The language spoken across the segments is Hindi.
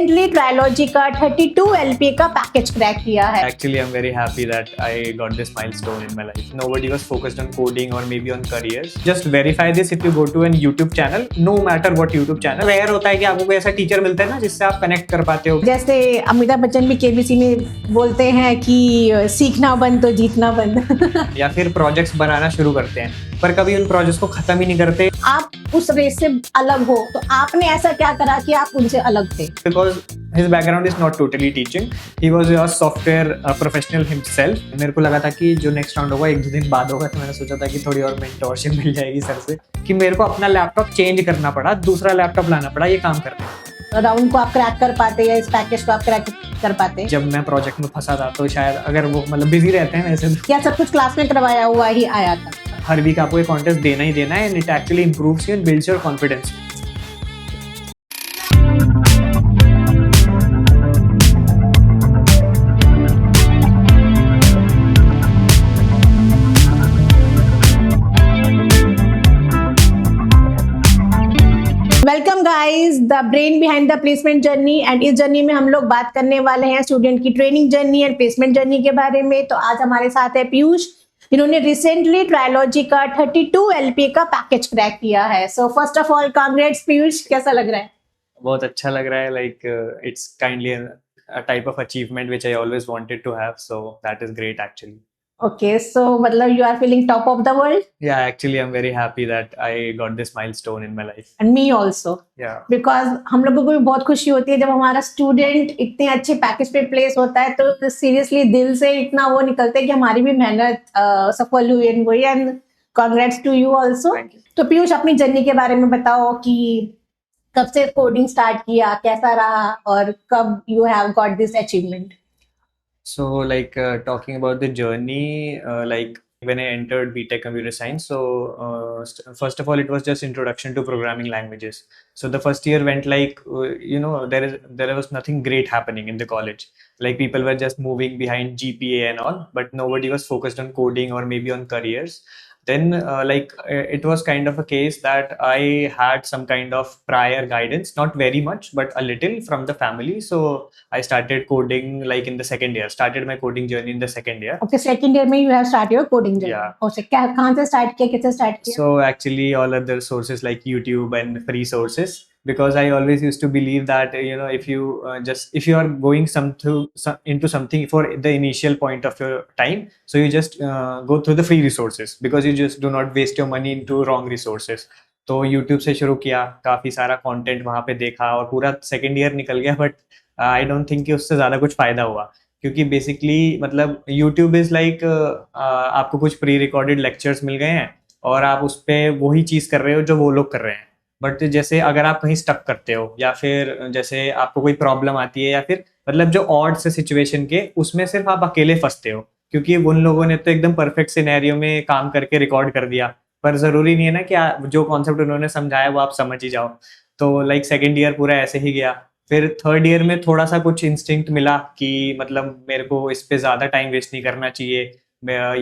रिसेंटली ट्रायोलॉजी का 32 LP का पैकेज क्रैक किया है। Actually, I'm very happy that I got this milestone in my life. Nobody was focused on coding or maybe on careers. Just verify this if you go to an YouTube channel, no matter what YouTube channel. Rare होता है कि आपको कोई ऐसा टीचर मिलता है ना जिससे आप कनेक्ट कर पाते हो। जैसे अमिताभ बच्चन भी KBC में बोलते हैं कि सीखना बंद तो जीतना बंद। या फिर प्रोजेक्ट्स बनाना शुरू करते हैं पर कभी उन प्रोजेक्ट्स को खत्म ही नहीं करते। आप उस रेस से अलग हो तो आपने ऐसा क्या करा कि आप उनसे अलग थे? Because his background is not totally teaching. He was a software professional himself. मेरे को लगा था कि जो नेक्स्ट राउंड होगा 1-2 दिन बाद होगा, तो मैंने सोचा था कि थोड़ी और मेंटोरशिप मिल जाएगी सर से। कि मेरे को अपना लैपटॉप चेंज करना पड़ा, दूसरा लैपटॉप लाना पड़ा ये काम करने। राउंड को आप क्रैक कर पाते या इस पैकेज को आप क्रैक कर पाते? जब मैं प्रोजेक्ट में फंसा था तो शायद अगर वो मतलब बिजी रहते हैं वैसे तो क्या सब कुछ क्लास में करवाया हुआ ही आया था? हर वीक आपको एक कॉन्टेस्ट देना ही देना है and it actually improves you and builds your confidence. Welcome guys, the brain behind the placement journey. And इस जर्नी में हम लोग बात करने वाले हैं स्टूडेंट की training journey and placement journey के बारे में। तो आज हमारे साथ है पीयूष, जिन्होंने रिसेंटली ट्रायोलॉजी का 32 LP का पैकेज क्रैक किया है। So first of all congrats Piyush, कैसा लग रहा है? बहुत अच्छा लग रहा है। Like it's kindly a type of achievement which I always wanted to have, so that is great actually. Okay, so मतलब you are feeling top of the world? Yeah, actually I'm very happy that I got this milestone in my life. And me also, Yeah. Because हम लोगों को भी बहुत खुशी होती है जब हमारा स्टूडेंट इतने अच्छे पैकेज पे प्लेस होता है। तो सीरियसली दिल से इतना वो निकलता है कि हमारी भी मेहनत सफल हुई एंड वही। And congrats to you also. Thank you. तो पीयूष, अपनी जर्नी के बारे में बताओ कि कब से कोडिंग स्टार्ट किया, कैसा रहा और कब you have got this achievement? So like talking about the journey, like when I entered BTech Computer Science, so first of all it was just introduction to programming languages. So the first year went like there was nothing great happening in the college. Like people were just moving behind GPA and all, but nobody was focused on coding or maybe on careers. Then it was kind of a case that I had some kind of prior guidance, not very much but a little, from the family. So I started coding like in the second year, started my coding journey in the second year. Okay, second year में you have start your coding journey. Yeah. Okay, क्या कहां से स्टार्ट किया, कैसे स्टार्ट किया? So actually all other sources like YouTube and free sources, because I always used to believe that if you are going into something for the initial point of your time, so you just go through the free resources, because you just do not waste your money into wrong resources. तो YouTube से शुरू किया, काफी सारा कंटेंट वहां पे देखा और पूरा सेकेंड ईयर निकल गया, बट आई डोंट थिंक कि उससे ज्यादा कुछ फायदा हुआ, क्योंकि बेसिकली मतलब YouTube इज लाइक आपको कुछ प्री रिकॉर्डेड लेक्चर्स मिल गए हैं और आप उस पर वही चीज कर रहे हो जो वो लोग कर रहे हैं। बट जैसे अगर आप कहीं स्टक करते हो या फिर जैसे आपको कोई प्रॉब्लम आती है या फिर मतलब जो ऑड से सिचुएशन के, उसमें सिर्फ आप अकेले फंसते हो, क्योंकि उन लोगों ने तो एकदम परफेक्ट सिनेरियो में काम करके रिकॉर्ड कर दिया, पर जरूरी नहीं है ना कि जो कॉन्सेप्ट उन्होंने समझाया वो आप समझ ही जाओ। तो लाइक सेकेंड ईयर पूरा ऐसे ही गया। फिर थर्ड ईयर में थोड़ा सा कुछ इंस्टिंक्ट मिला कि मतलब मेरे को इस पे ज्यादा टाइम वेस्ट नहीं करना चाहिए,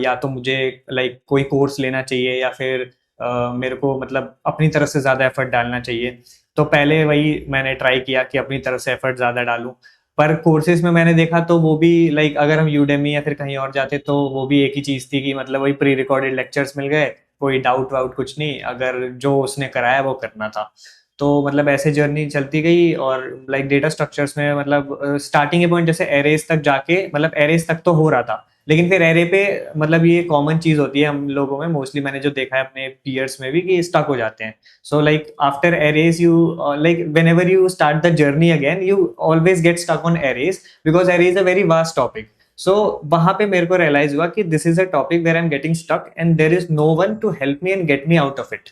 या तो मुझे लाइक कोई कोर्स लेना चाहिए या फिर मेरे को मतलब अपनी तरफ से ज़्यादा एफर्ट डालना चाहिए। तो पहले वही मैंने ट्राई किया कि अपनी तरफ से एफर्ट ज़्यादा डालूं, पर कोर्सेज में मैंने देखा तो वो भी लाइक अगर हम यूडेमी या फिर कहीं और जाते तो वो भी एक ही चीज़ थी कि मतलब वही प्री रिकॉर्डेड लेक्चर्स मिल गए, कोई डाउट वाउट कुछ नहीं, अगर जो उसने कराया वो करना था। तो मतलब ऐसे जर्नी चलती गई और लाइक डेटा स्ट्रक्चर्स में मतलब स्टार्टिंग के पॉइंट जैसे एरेज तक जाके, मतलब एरेज तक तो हो रहा था, लेकिन फिर एरे पे मतलब ये कॉमन चीज होती है हम लोगों में, मोस्टली मैंने जो देखा है अपने पीयर्स में भी, कि स्टक हो जाते हैं। So like after arrays you like whenever you start the journey again you always get stuck on arrays, because array is a very vast topic. So वहां पे मेरे को रियलाइज हुआ कि this is a topic where I am getting stuck and there is no one to help me and get me out of it.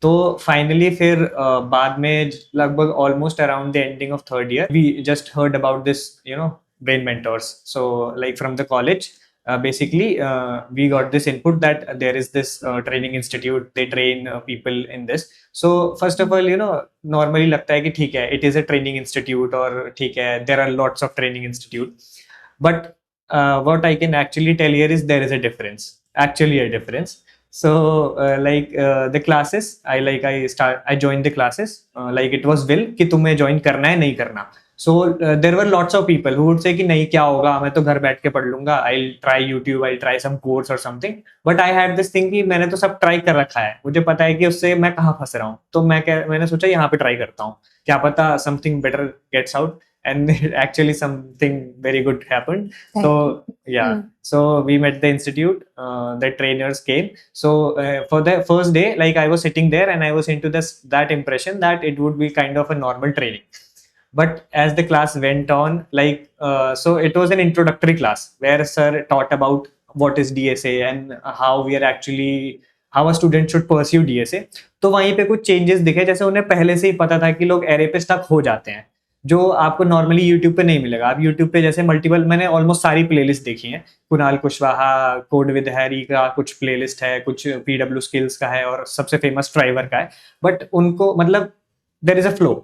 तो फाइनली फिर बाद में लगभग almost around the ending of third year we just heard about this brain mentors. So like from the college, basically we got this input that there is this training institute, they train people in this. So first of all normally लगता है कि ठीक है, it is a training institute और ठीक है, there are lots of training institute, but what I can actually tell here is there is a difference, actually a difference. So the classes I joined the classes, like it was will कि तुम्हें join करना है नहीं करना, So there were lots of people who would say कि नहीं क्या होगा, मैं तो घर बैठ के पढ़ लूंगा, I'll try YouTube, I'll try some course or something. But I had this thing कि मैंने तो सब ट्राई कर रखा है, मुझे पता है कि उससे मैं कहाँ फंस रहा हूँ, तो मैंने सोचा यहाँ पे ट्राई करता हूँ, क्या पता something better gets out. And actually something very good happened. So yeah, so we met the institute, the trainers came. So for the first day, like I was sitting there and I was into that impression that it would be kind of a normal training. But as the class went on, like so it was an introductory class where sir taught about what is DSA and how we are actually how a student should pursue DSA. तो वहीं पे कुछ चेंजेस दिखे, जैसे उन्हें पहले से ही पता था कि लोग एरे पे स्टक हो जाते हैं, जो आपको नॉर्मली यूट्यूब पे नहीं मिलेगा. आप यूट्यूब पे जैसे मल्टीपल, मैंने ऑलमोस्ट सारी प्लेलिस्ट देखी हैं, Kunal Kushwaha, code with Harry का कुछ प्लेलिस्ट है, कुछ पीडब्ल्यू स्किल्स का है और सबसे फेमस ड्राइवर का है. बट उनको मतलब देयर इज अ फ्लो,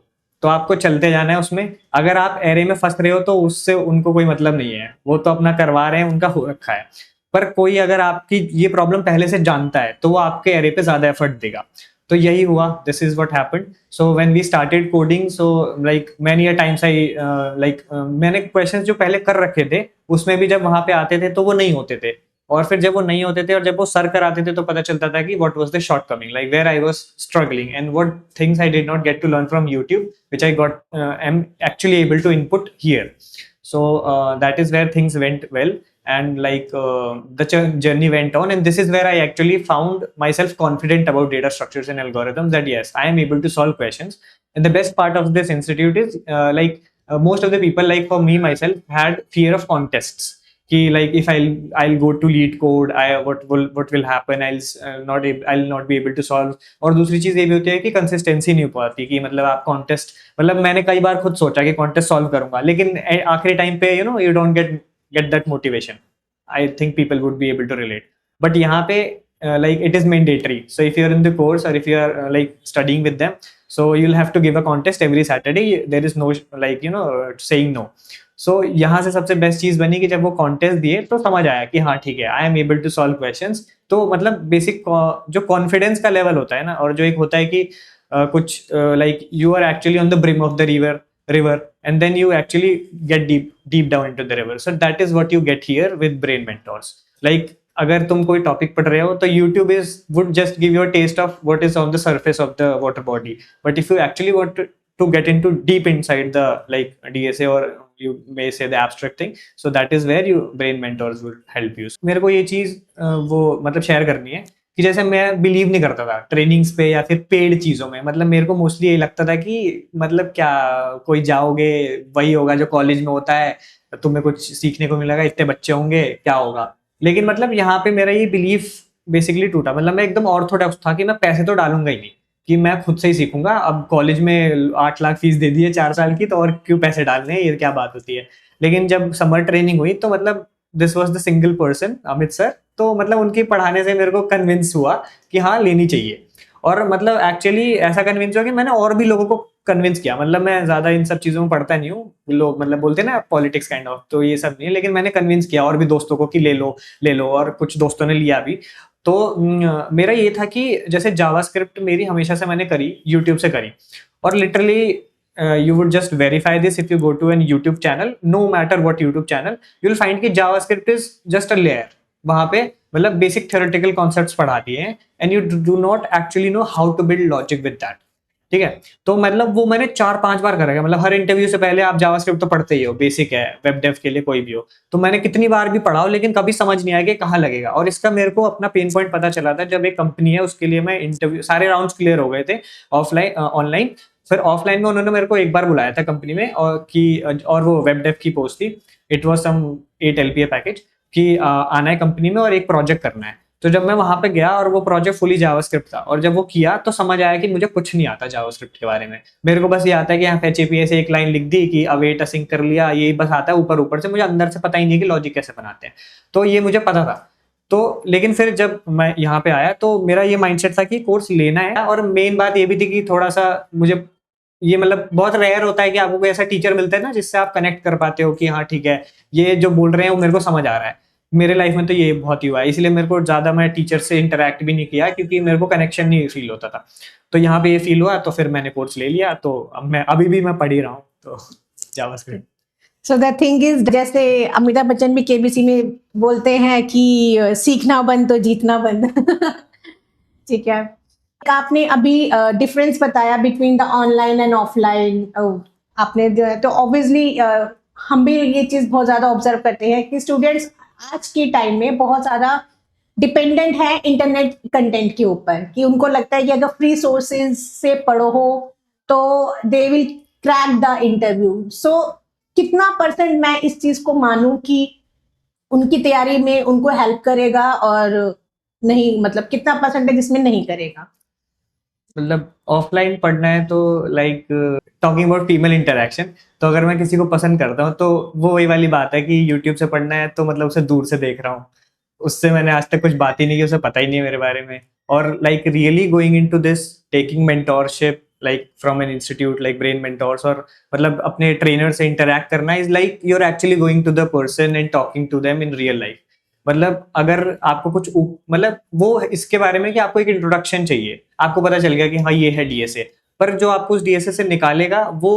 तो आपको चलते जाना है उसमें. अगर आप एरे में फंस रहे हो तो उससे उनको कोई मतलब नहीं है, वो तो अपना करवा रहे हैं, उनका हो रखा है. पर कोई अगर आपकी ये प्रॉब्लम पहले से जानता है तो वो आपके एरे पे ज्यादा एफर्ट देगा. तो यही हुआ, this is what happened. So when we started coding, so like many a times I like मैंने क्वेश्चंस जो पहले कर रखे थे उसमें भी जब वहां पे आते थे तो वो नहीं होते थे, और फिर जब वो नहीं होते थे और जब वो सर कराते थे तो पता चलता था कि what was the shortcoming, like where I was struggling and what things I did not get to learn from YouTube which I got um actually able to input here. So that is where things went well, and like the journey went on, and this is where I actually found myself confident about data structures and algorithms, that yes, I am able to solve questions. And the best part of this institute is most of the people, like for me myself, had fear of contests. कि like if I'll go to lead code, what will happen, I'll not be able to solve. और दूसरी चीज ये भी होती है कि कंसिस्टेंसी नहीं हो पाती, कि मतलब आप कॉन्टेस्ट, मतलब मैंने कई बार खुद सोचा कि कॉन्टेस्ट सॉल्व करूंगा, लेकिन आखिरी टाइम पे you don't get that motivation. I think people would be able to relate. But यहाँ पे like it is mandatory, so if you're in the course or if you are like studying with them, so you'll have to give a contest every Saturday. There is no like saying no. सो यहाँ से सबसे बेस्ट चीज बनी कि जब वो कॉन्टेस्ट दिए तो समझ आया कि हाँ ठीक है, I am able to solve questions. तो मतलब बेसिक जो कॉन्फिडेंस का लेवल होता है ना, और जो एक होता है कि कुछ like you are actually on the brim of the river and then you actually get deep down into the river. So that is what you get here with Brain Mentors. Like अगर तुम कोई टॉपिक पढ़ रहे हो तो YouTube would just give you a taste of what is on the surface of the water body. But if you actually want to get into deep inside the like DSA, or you may say the abstract thing, so that is where you brain mentors will help you. मेरे को ये चीज वो मतलब शेयर करनी है कि जैसे मैं बिलीव नहीं करता था ट्रेनिंग्स पे या फिर पेड चीजों में. मतलब मेरे को मोस्टली यही लगता था कि मतलब क्या कोई जाओगे वही होगा जो कॉलेज में होता है, तुम्हें कुछ सीखने को मिलेगा, इतने बच्चे होंगे क्या होगा. लेकिन मतलब यहाँ पे मेरा ये बिलीफ बेसिकली टूटा. मतलब मैं एकदम ऑर्थोडॉक्स था कि मैं पैसे तो डालूंगा ही नहीं, कि मैं खुद से ही सीखूंगा. अब कॉलेज में 8 लाख फीस दे दी है 4 साल की, तो और क्यों पैसे डालने हैं, ये क्या बात होती है. लेकिन जब समर ट्रेनिंग हुई तो मतलब this was the single person, Amit sir. तो मतलब उनके पढ़ाने से मेरे को कन्विंस हुआ कि हाँ लेनी चाहिए. और मतलब एक्चुअली ऐसा कन्विंस हुआ कि मैंने और भी लोगों को कन्विंस किया. मतलब मैं ज्यादा इन सब चीजों में पढ़ता नहीं हूँ, लोग मतलब बोलते हैं ना पॉलिटिक्स काइंड ऑफ, तो ये सब नहीं है. लेकिन मैंने कन्विंस किया और भी दोस्तों को कि ले लो, और कुछ दोस्तों ने लिया भी. तो मेरा ये था कि जैसे जावास्क्रिप्ट मेरी हमेशा से मैंने करी, यूट्यूब से करी. और literally you would just verify this if you go to an YouTube channel, no matter what YouTube channel, you'll find कि JavaScript is just a layer. वहाँ पे मतलब बेसिक theoretical concepts पढ़ाती है, and you do not actually know how to build logic with that. ठीक है, तो मतलब वो मैंने 4-5 बार करा. मतलब हर इंटरव्यू से पहले आप जावास्क्रिप्ट तो पढ़ते ही हो, बेसिक है वेब डेव के लिए कोई भी हो. तो मैंने कितनी बार भी पढ़ा हो, लेकिन कभी समझ नहीं आया कि कहाँ लगेगा. और इसका मेरे को अपना पेन पॉइंट पता चला था जब एक कंपनी है उसके लिए मैं इंटरव्यू, सारे राउंड्स क्लियर हो गए थे ऑफलाइन ऑनलाइन. फिर ऑफलाइन में उन्होंने मेरे को एक बार बुलाया था कंपनी में, और वो वेब डेव की पोस्ट थी. It was some 8 LPA package कि आना है कंपनी में और एक प्रोजेक्ट करना है. तो जब मैं वहां पे गया और वो प्रोजेक्ट फुली जावास्क्रिप्ट था, और जब वो किया तो समझ आया कि मुझे कुछ नहीं आता जावास्क्रिप्ट के बारे में. मेरे को बस ये आता है कि यहाँ HAPA से एक लाइन लिख दी कि अवेट असिंक कर लिया, ये बस आता है ऊपर से. मुझे अंदर से पता ही नहीं कि लॉजिक कैसे बनाते हैं. तो ये मुझे पता था. तो लेकिन फिर जब मैं यहाँ पे आया तो मेरा ये माइंडसेट था कि कोर्स लेना है. और मेन बात ये भी थी कि थोड़ा सा मुझे ये मतलब बहुत रेयर होता है कि आपको कोई ऐसा टीचर मिलता है ना जिससे आप कनेक्ट कर पाते हो कि हाँ ठीक है, ये जो बोल रहे हैं वो मेरे को समझ आ रहा है. मेरे लाइफ में तो ये बहुत ही हुआ है, इसलिए मेरे को ज्यादा मैं टीचर से इंटरेक्ट भी नहीं किया, क्योंकि मेरे को कनेक्शन नहीं फील होता था. तो यहाँ पे ये फील हुआ तो फिर मैंने कोर्स ले लिया. तो अब मैं अभी भी मैं पढ़ ही रहा हूँ. तो JavaScript. So the thing is, जैसे अमिताभ बच्चन भी केबीसी में बोलते हैं कि सीखना बंद तो जीतना बंद। ठीक है। आपने अभी डिफरेंस बताया between the online and offline, आपने तो ऑब्वियसली हम भी ये चीज बहुत ज्यादा ऑब्जर्व करते हैं कि स्टूडेंट्स आज के टाइम में बहुत ज्यादा डिपेंडेंट है इंटरनेट कंटेंट के ऊपर, कि उनको लगता है कि अगर फ्री सोर्सेज से पढ़ो हो तो they will crack the interview. So कितना परसेंट मैं इस चीज को मानूं कि उनकी तैयारी में उनको हेल्प करेगा, और नहीं, मतलब कितना परसेंटेज इसमें नहीं करेगा? मतलब ऑफलाइन पढ़ना है तो like talking about female interaction, तो अगर मैं किसी को पसंद करता हूँ तो वो वही वाली बात है कि यूट्यूब से पढ़ना है तो मतलब उसे दूर से देख रहा हूँ, उससे मैंने आज तक कुछ बात ही नहीं की, उसे पता ही नहीं है मेरे बारे में। और like really going into this, taking mentorship like from an institute like Brain Mentors, और मतलब अपने ट्रेनर से इंटरेक्ट करना is like you are actually going to the person and talking to them in real life. मतलब अगर आपको कुछ मतलब वो इसके बारे में कि आपको एक इंट्रोडक्शन चाहिए, आपको पता चल गया कि हाँ ये है डीएसए, पर जो आपको उस डीएसए से निकालेगा वो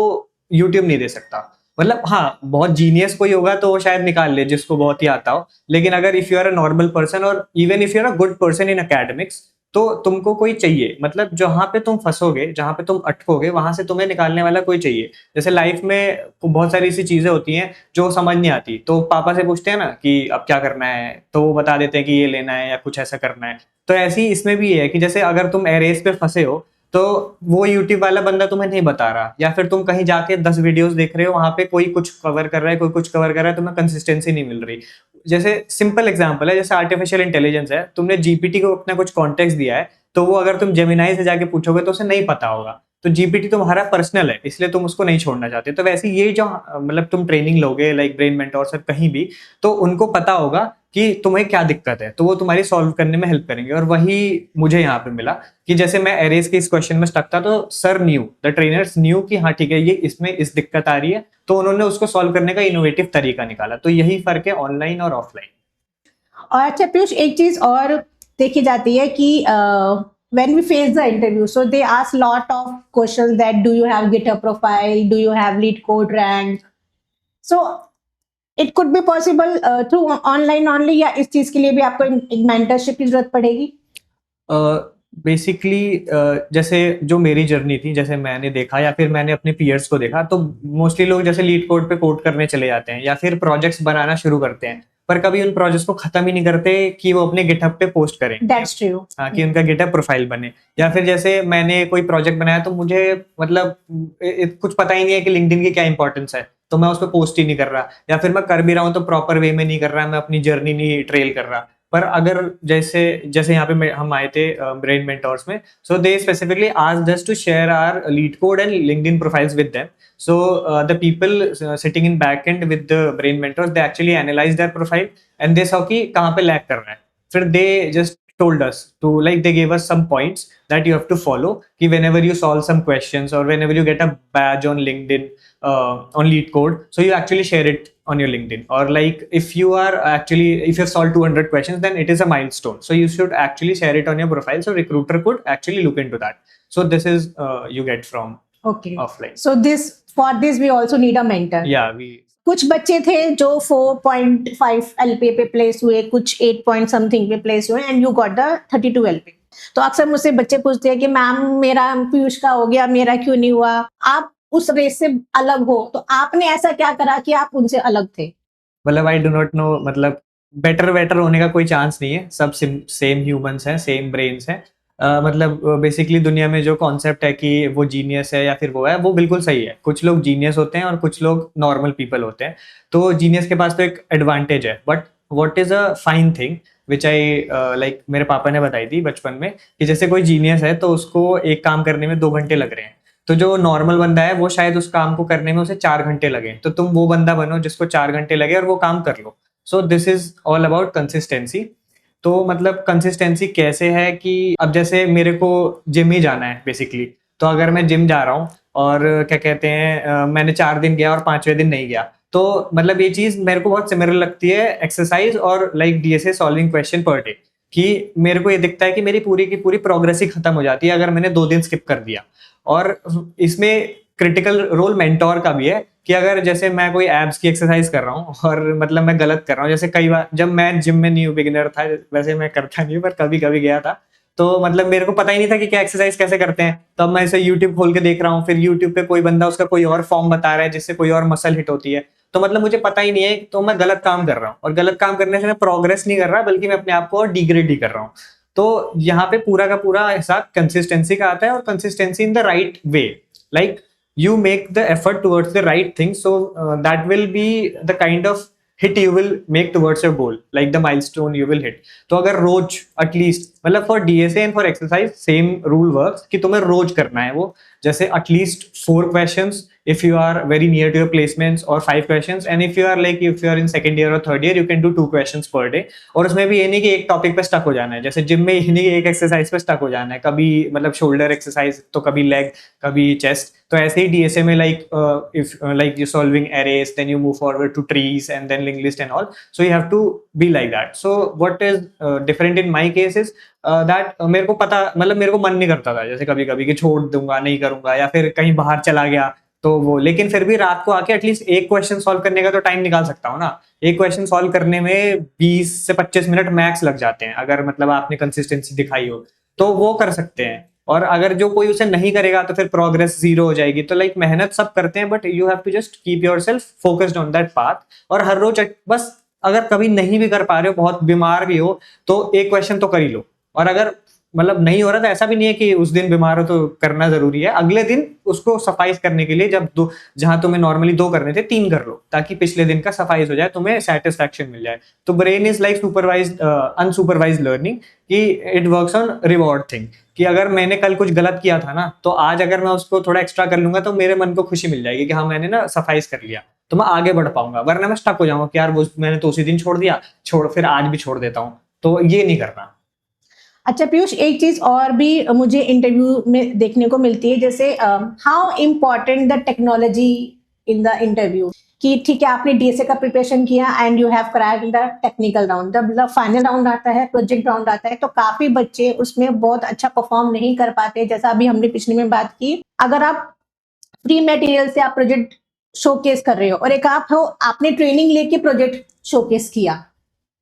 यूट्यूब नहीं दे सकता। मतलब हाँ, बहुत जीनियस कोई होगा तो वो शायद निकाल ले जिसको बहुत ही आता हो, लेकिन अगर if you are a normal person or even if you are a good person in academics, तो तुमको कोई चाहिए, मतलब जहां पे तुम फंसोगे, जहां पे तुम अटकोगे, वहां से तुम्हें निकालने वाला कोई चाहिए। जैसे लाइफ में बहुत सारी ऐसी चीजें होती हैं जो समझ नहीं आती, तो पापा से पूछते हैं ना कि अब क्या करना है, तो वो बता देते हैं कि ये लेना है या कुछ ऐसा करना है। तो ऐसे ही इसमें भी ये है कि जैसे अगर तुम एरेस पे फंसे हो तो वो यूट्यूब वाला बंदा तुम्हें नहीं बता रहा, या फिर तुम कहीं जाके 10 वीडियोस देख रहे हो, वहां पे कोई कुछ कवर कर रहा है, कोई कुछ कवर कर रहा है, तुम्हें कंसिस्टेंसी नहीं मिल रही। जैसे सिंपल एग्जांपल है, जैसे आर्टिफिशियल इंटेलिजेंस है, तुमने जीपीटी को अपना कुछ कॉन्टेक्स्ट दिया है, तो वो अगर तुम जेमिनाई से जाके पूछोगे तो उसे नहीं पता होगा। तो जीपीटी तुम्हारा पर्सनल है, इसलिए तुम उसको नहीं छोड़ना चाहते। तो वैसे ये जो मतलब तुम ट्रेनिंग लोगे लाइक ब्रेन मेंटोर से कहीं भी, तो उनको पता होगा कि तुम्हें क्या दिक्कत है, तो वो तुम्हारी सॉल्व करने में हेल्प करेंगे। और वही मुझे यहाँ पे मिला कि जैसे मैं एरेस के इस क्वेश्चन में स्टक था, तो sir new, the trainers new कि हाँ ठीक है ये इसमें इस दिक्कत आ रही है, तो उन्होंने उसको सॉल्व करने का इनोवेटिव तरीका निकाला। तो यही फर्क है ऑनलाइन और ऑफलाइन। और अच्छा पीयूष, एक चीज और देखी जाती है कि when we face the interview, so they ask lot of questions that do you have GitHub profile, do you have lead code rank, so it could be possible through online only, या इस चीज के लिए भी आपको एक मेंटरशिप की जरूरत पड़ेगी? बेसिकली जैसे जो मेरी जर्नी थी, जैसे मैंने देखा या फिर मैंने अपने पीयर्स को देखा, तो मोस्टली लोग जैसे लीड कोड पे कोड करने चले जाते हैं या फिर प्रोजेक्ट्स बनाना शुरू करते हैं, पर कभी उन प्रोजेक्ट्स को खत्म ही नहीं करते कि वो अपने गिटहब पे पोस्ट करें। That's true. हाँ, कि उनका गिटहब प्रोफाइल बने। या फिर जैसे मैंने कोई प्रोजेक्ट बनाया तो मुझे मतलब कुछ पता ही नहीं है कि लिंक्डइन की क्या इंपॉर्टेंस है, तो मैं उस पर पोस्ट ही नहीं कर रहा, या फिर मैं कर भी रहा हूँ तो प्रॉपर वे में नहीं कर रहा, मैं अपनी जर्नी नहीं ट्रेल कर रहा। पर अगर जैसे जैसे यहाँ पे हम आए थे ब्रेन मेंटोर्स में, so they specifically asked us to share our LeetCode and LinkedIn profiles with them. So the people sitting in back end with the brain mentors, they actually analyze their profile and they saw कि कहाँ पे lag कर रहा है। फिर they just told us to, like they gave us some points that you have to follow कि whenever you solve some questions or whenever you get a badge on LinkedIn on lead code, so you actually share it on your LinkedIn, or like if you have solved 200 questions, then it is a milestone, so you should actually share it on your profile so recruiter could actually look into that. So this is you get from Okay. offline. So for this we also need a mentor. Yeah, कुछ बच्चे थे जो 4.5 LP पे प्लेस हुए, कुछ 8 पॉइंट समथिंग पे प्लेस हुए, and you got the 32 LP। तो अक्सर मुझसे बच्चे पूछते हैं कि मैम मेरा पीयूष का हो गया, मेरा क्यों नहीं हुआ? आप उस रेस से अलग हो, तो आपने ऐसा क्या करा कि आप उनसे अलग थे? मतलब आई डू नॉट नो, मतलब बेटर होने का कोई चांस नहीं है, सब सेम ह्यूमंस हैं, सेम ब्रेन्स हैं। मतलब बेसिकली दुनिया में जो कॉन्सेप्ट है कि वो जीनियस है या फिर वो है, वो बिल्कुल सही है। कुछ लोग जीनियस होते हैं और कुछ लोग नॉर्मल पीपल होते हैं। तो जीनियस के पास तो एक एडवांटेज है, but what is a fine thing which I like, मेरे पापा ने बताई थी बचपन में कि जैसे कोई जीनियस है तो उसको एक काम करने में 2 घंटे लग रहे हैं, तो जो नॉर्मल बंदा है वो शायद उस काम को करने में उसे 4 घंटे लगे। तो तुम वो बंदा बनो जिसको 4 घंटे लगे और वो काम कर लो। So this is all about consistency. तो मतलब कंसिस्टेंसी कैसे है कि अब जैसे मेरे को जिम ही जाना है बेसिकली, तो अगर मैं जिम जा रहा हूँ और क्या कहते हैं मैंने 4 दिन गया और 5वें दिन नहीं गया, तो मतलब ये चीज मेरे को बहुत सिमिलर लगती है एक्सरसाइज और like DSA solving question per day, कि मेरे को ये दिखता है कि मेरी पूरी की पूरी प्रोग्रेस ही खत्म हो जाती है अगर मैंने 2 दिन स्किप कर दिया। और इसमें क्रिटिकल रोल मेंटोर का भी है कि अगर जैसे मैं कोई एब्स की एक्सरसाइज कर रहा हूँ और मतलब मैं गलत कर रहा हूँ, जैसे कई बार जब मैं जिम में न्यू बिगिनर था, वैसे मैं करता नहीं हूँ पर कभी कभी गया था, तो मतलब मेरे को पता ही नहीं था कि क्या एक्सरसाइज कैसे करते हैं, तब मैं इसे यूट्यूब खोल के देख रहा हूँ, फिर यूट्यूब पे कोई बंदा उसका कोई और फॉर्म बता रहा है जिससे कोई और मसल हिट होती है, तो मतलब मुझे पता ही नहीं है, तो मैं गलत काम कर रहा हूँ, और गलत काम करने से मैं प्रोग्रेस नहीं कर रहा बल्कि मैं अपने आप को और डिग्रेड ही कर रहा हूँ। तो यहाँ पे पूरा का पूरा हिसाब कंसिस्टेंसी का आता है, और consistency in the right way, like you make the effort towards the right thing, so that will be the kind of hit you will make towards your goal, like the milestone you will hit. तो अगर रोज एटलीस्ट, मतलब for DSA and for exercise same rule works कि तुम्हें रोज करना है वो, जैसे at least 4 questions if you are very near to your placements, or 5 questions, and if you are like if you are in second year or third year you can do 2 questions per day। और उसमें भी ये नहीं कि एक टॉपिक पे स्टक हो जाना है, जैसे जिम में ये नहीं कि एक एक्सरसाइज पे स्टक हो जाना है, कभी मतलब शोल्डर एक्सरसाइज तो कभी लेग कभी चेस्ट, तो ऐसे ही डीएसए में like if like you solving arrays, then you move forward to trees and then link list and all, so you have to be like that. So what is different in my case is that मेरे को पता, मतलब मेरे को मन नहीं करता था जैसे कभी कभी कि छोड़ दूंगा नहीं करूंगा, या फिर कहीं बाहर चला गया तो वो, लेकिन फिर भी रात को आके एटलीस्ट एक क्वेश्चन सॉल्व करने का तो टाइम निकाल सकता हूँ ना। एक क्वेश्चन सॉल्व करने में 20 से 25 मिनट मैक्स लग जाते हैं, अगर मतलब आपने कंसिस्टेंसी दिखाई हो तो वो कर सकते हैं। और अगर जो कोई उसे नहीं करेगा तो फिर प्रोग्रेस जीरो हो जाएगी। तो लाइक मेहनत सब करते हैं, but you have to just keep your self focused on that path, और हर रोज बस अगर कभी नहीं भी कर पा रहे हो, बहुत बीमार भी हो, तो एक क्वेश्चन तो कर ही लो। और अगर मतलब नहीं हो रहा तो ऐसा भी नहीं है कि उस दिन बीमार हो तो करना जरूरी है, अगले दिन उसको सफाइज करने के लिए जब दो, जहां तुम्हें नॉर्मली 2 करने थे 3 कर लो, ताकि पिछले दिन का सफाइज हो जाए, तुम्हें सेटिस्फैक्शन मिल जाए। तो brain is like supervised unsupervised learning, कि it works on reward thing, कि अगर मैंने कल कुछ गलत किया था ना, तो आज अगर मैं उसको थोड़ा एक्स्ट्रा कर लूंगा तो मेरे मन को खुशी मिल जाएगी कि हाँ मैंने ना सफाइज कर लिया, तो मैं आगे बढ़ पाऊंगा। वरना मैं स्टक हो जाऊंगा कि यार वो मैंने तो उसी दिन छोड़ दिया, फिर आज भी छोड़ देता हूँ, तो ये नहीं करना। अच्छा पीयूष, एक चीज और भी मुझे इंटरव्यू में देखने को मिलती है, जैसे how important the technology in the interview, कि ठीक है आपने डीएसए का प्रिपरेशन किया and you have cracked the technical round, जब फाइनल राउंड आता है, प्रोजेक्ट राउंड आता है, तो काफी बच्चे उसमें बहुत अच्छा परफॉर्म नहीं कर पाते। जैसा अभी हमने पिछले में बात की, अगर आप फ्री मटेरियल से आप प्रोजेक्ट शोकेस कर रहे हो, और एक आप हो आपने ट्रेनिंग लेके प्रोजेक्ट शोकेस किया,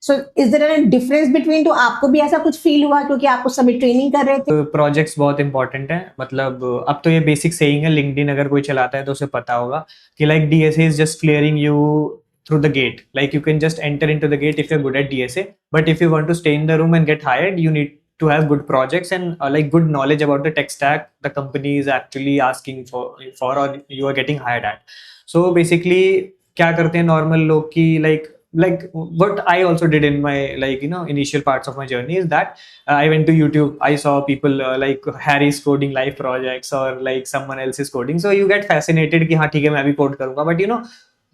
so is there any difference between? तो आपको भी ऐसा कुछ फील हुआ क्योंकि आप उस समय ट्रेनिंग कर रहे थे? प्रोजेक्ट्स बहुत इंपॉर्टेंट है, मतलब अब तो ये बेसिक सेइंग है, लिंक्डइन अगर कोई चलाता है तो उसे पता होगा कि like DSA is just clearing you through the gate, like you can just enter into the gate if you're good at DSA, but if you want to stay in the room and get hired, you need to have good projects and like good knowledge about the tech stack the company is actually asking for or you are getting hired at. So basically क्या करते हैं नॉर्मल लोग की, like what I also did in my like you know initial parts of my journey is that I went to YouTube, I saw people like Harry's coding live projects or like someone else is coding, so you get fascinated कि हाँ ठीक है मैं भी कोड करूंगा, but you know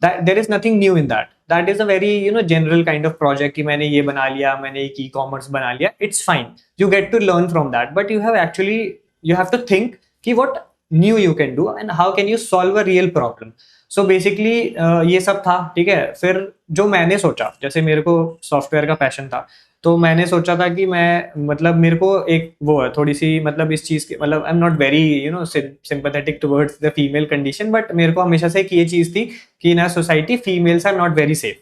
that there is nothing new in that, that is a very you know general kind of project कि मैंने ये बना लिया, मैंने एक e-commerce बना लिया, it's fine, you get to learn from that, but you have actually you have to think कि what new you can do and how can you solve a real problem. So basically ये सब था, ठीक है। फिर जो मैंने सोचा, जैसे मेरे को सॉफ्टवेयर का पैशन था, तो मैंने सोचा था कि मैं मतलब मेरे को एक वो है थोड़ी सी मतलब इस चीज़ की, मतलब I am not very you know sympathetic towards the female condition, but मेरे को हमेशा से एक ये चीज़ थी कि in society females are not very safe,